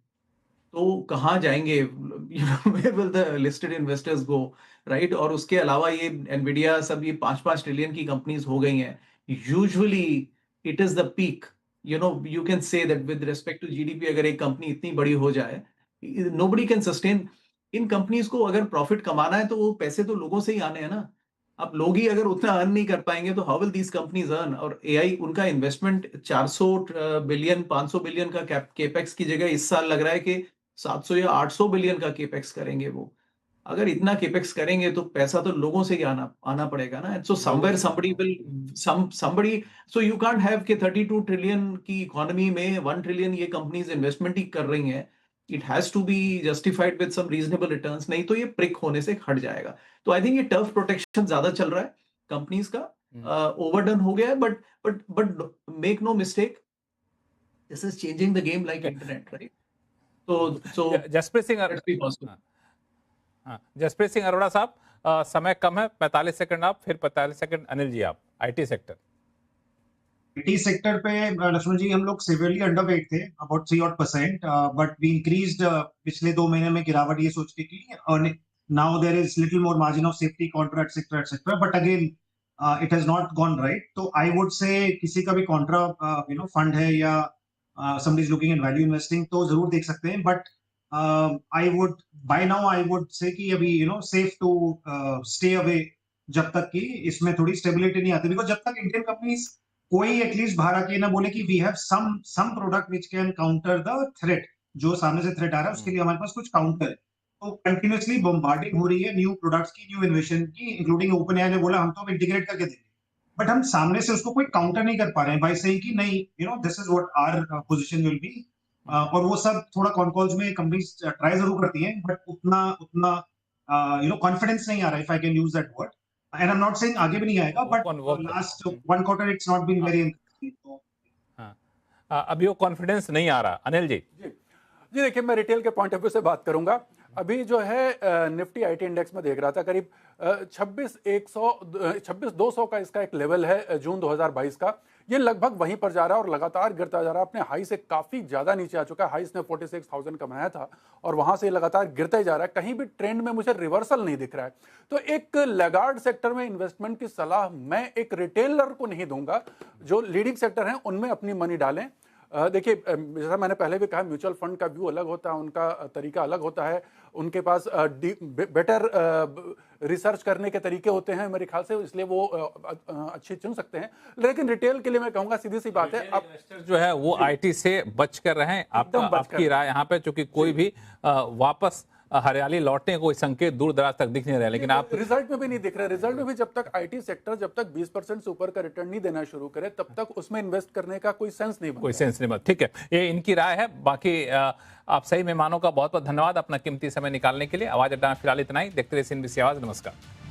तो कहाँ जाएंगे, where will the listed investors go, right? और उसके अलावा ये एनवीडिया सब ये 5-5 ट्रिलियन की कंपनीज हो गई हैं। Usually it is the peak, you can say that with respect to GDP, अगर एक कंपनी इतनी बड़ी हो जाए, नोबडी कैन सस्टेन। इन कंपनीज को अगर प्रॉफिट कमाना है तो वो पैसे तो लोगों से ही आने हैं ना। अब लोग ही अगर उतना अर्न नहीं कर पाएंगे तो how will these companies earn? और एआई, उनका इन्वेस्टमेंट 400 बिलियन 500 बिलियन का केपेक्स की जगह इस साल लग रहा है कि 700 या 800 बिलियन का केपेक्स करेंगे वो। अगर इतना केपेक्स करेंगे तो पैसा तो लोगों से ही आना पड़ेगा ना। So somewhere somebody so you can't have के 32 ट्रिलियन की इकोनॉमी में 1 ट्रिलियन ये कंपनीज इन्वेस्टमेंट ही कर रही हैं। It has to be justified with some reasonable returns, नहीं तो ये प्रिक होने से हट जाएगा। तो आई थिंक ये टर्फ प्रोटेक्शन ज्यादा चल रहा है कंपनीज का, ओवरडन हो गया है। But make no mistake, this is changing the game like internet, right? तो जसप्रीत सिंह जसप्रीत सिंह अरोड़ा साहब, समय कम है, 45 सेकंड आप, फिर 45 सेकंड अनिल जी आप। आईटी सेक्टर पे लक्ष्मण जी, हम लोग सिवियरली अंडरवेट थे, अबाउट 3% बट वी इंक्रीज्ड पिछले 2 महीने में गिरावट ये सोच के कि now there is little more margin of safety, contra etcetera, but again it has not gone right. तो आई वुड से किसी का भी कॉन्ट्रा फंड है या somebody is looking at value investing तो जरूर देख सकते हैं। But I would buy now I would से कि अभी सेफ टू स्टे अवे जब तक कि इसमें थोड़ी स्टेबिलिटी नहीं आती, बिकॉज जब तक इंडियन कंपनीज कोई एटलीस्ट बाहर आके ना बोले कि we have some product which can counter the threat, जो सामने से थ्रेट आ रहा है उसके लिए हमारे पास कुछ काउंटर है। तो कंटिन्यूअसली बम्बार्डिंग हो रही है न्यू प्रोडक्ट्स की, न्यू इन्वेशन की, इंक्लूडिंग ओपन एआई ने बोला हम तो इंटीग्रेट करके देंगे, बट हम सामने से उसको कोई काउंटर नहीं कर पा रहे हैं बाय सेइंग कि नहीं this is what our position will be. और वो सब थोड़ा कॉन्कॉल्स में कंपनीज ट्राई जरूर करती हैं, बट उतना कॉन्फिडेंस नहीं आ रहा, if I can use that word, and I am not saying आगे भी नहीं आएगा, but last 1 quarter it's not been very interesting. अभी वो कॉन्फिडेंस नहीं आ रहा। अनिल जी जी देखिए, मैं रिटेल के पॉइंट ऑफ व्यू से बात करूंगा। अभी जो है निफ्टी आईटी इंडेक्स में देख रहा था करीब 26,200 का इसका एक लेवल है जून 2022 का। ये लगभग वहीं पर जा रहा है और लगातार गिरता जा रहा है, अपने हाई से काफी ज्यादा नीचे आ चुका है। हाई इसने 46,000 का बनाया था और वहां से लगातार गिरता ही जा रहा है, कहीं भी ट्रेंड में मुझे रिवर्सल नहीं दिख रहा है। तो एक लैगार्ड सेक्टर में इन्वेस्टमेंट की सलाह मैं एक रिटेलर को नहीं दूंगा। जो लीडिंग सेक्टर हैं उनमें अपनी मनी डालें। देखिए, जैसा मैंने पहले भी कहा, म्यूचुअल फंड का व्यू अलग होता है, उनका तरीका अलग होता है, उनके पास बेटर रिसर्च करने के तरीके होते हैं मेरे ख्याल से, इसलिए वो अच्छे चुन सकते हैं। लेकिन रिटेल के लिए मैं कहूंगा सीधी सी बात है, अब जो है वो आईटी से बच कर रहें। आपकी राय यहाँ पे, चूंकि कोई भी वापस हरियाली लौटने का कोई संकेत दूर दराज तक दिख नहीं रहे, लेकिन आप रिजल्ट में भी नहीं दिख रहा है। रिजल्ट में भी जब तक आईटी सेक्टर जब तक 20% से ऊपर का रिटर्न नहीं देना शुरू करे तब तक उसमें इन्वेस्ट करने का कोई सेंस नहीं बनता। कोई सेंस नहीं बनता। ठीक है, ये इनकी राय है। बाकी आप सही मेहमानों का बहुत बहुत धन्यवाद अपना कीमती समय निकालने के लिए। आवाज अड्डा में फिलहाल इतना ही। देखते रहिए CNBC आवाज। नमस्कार।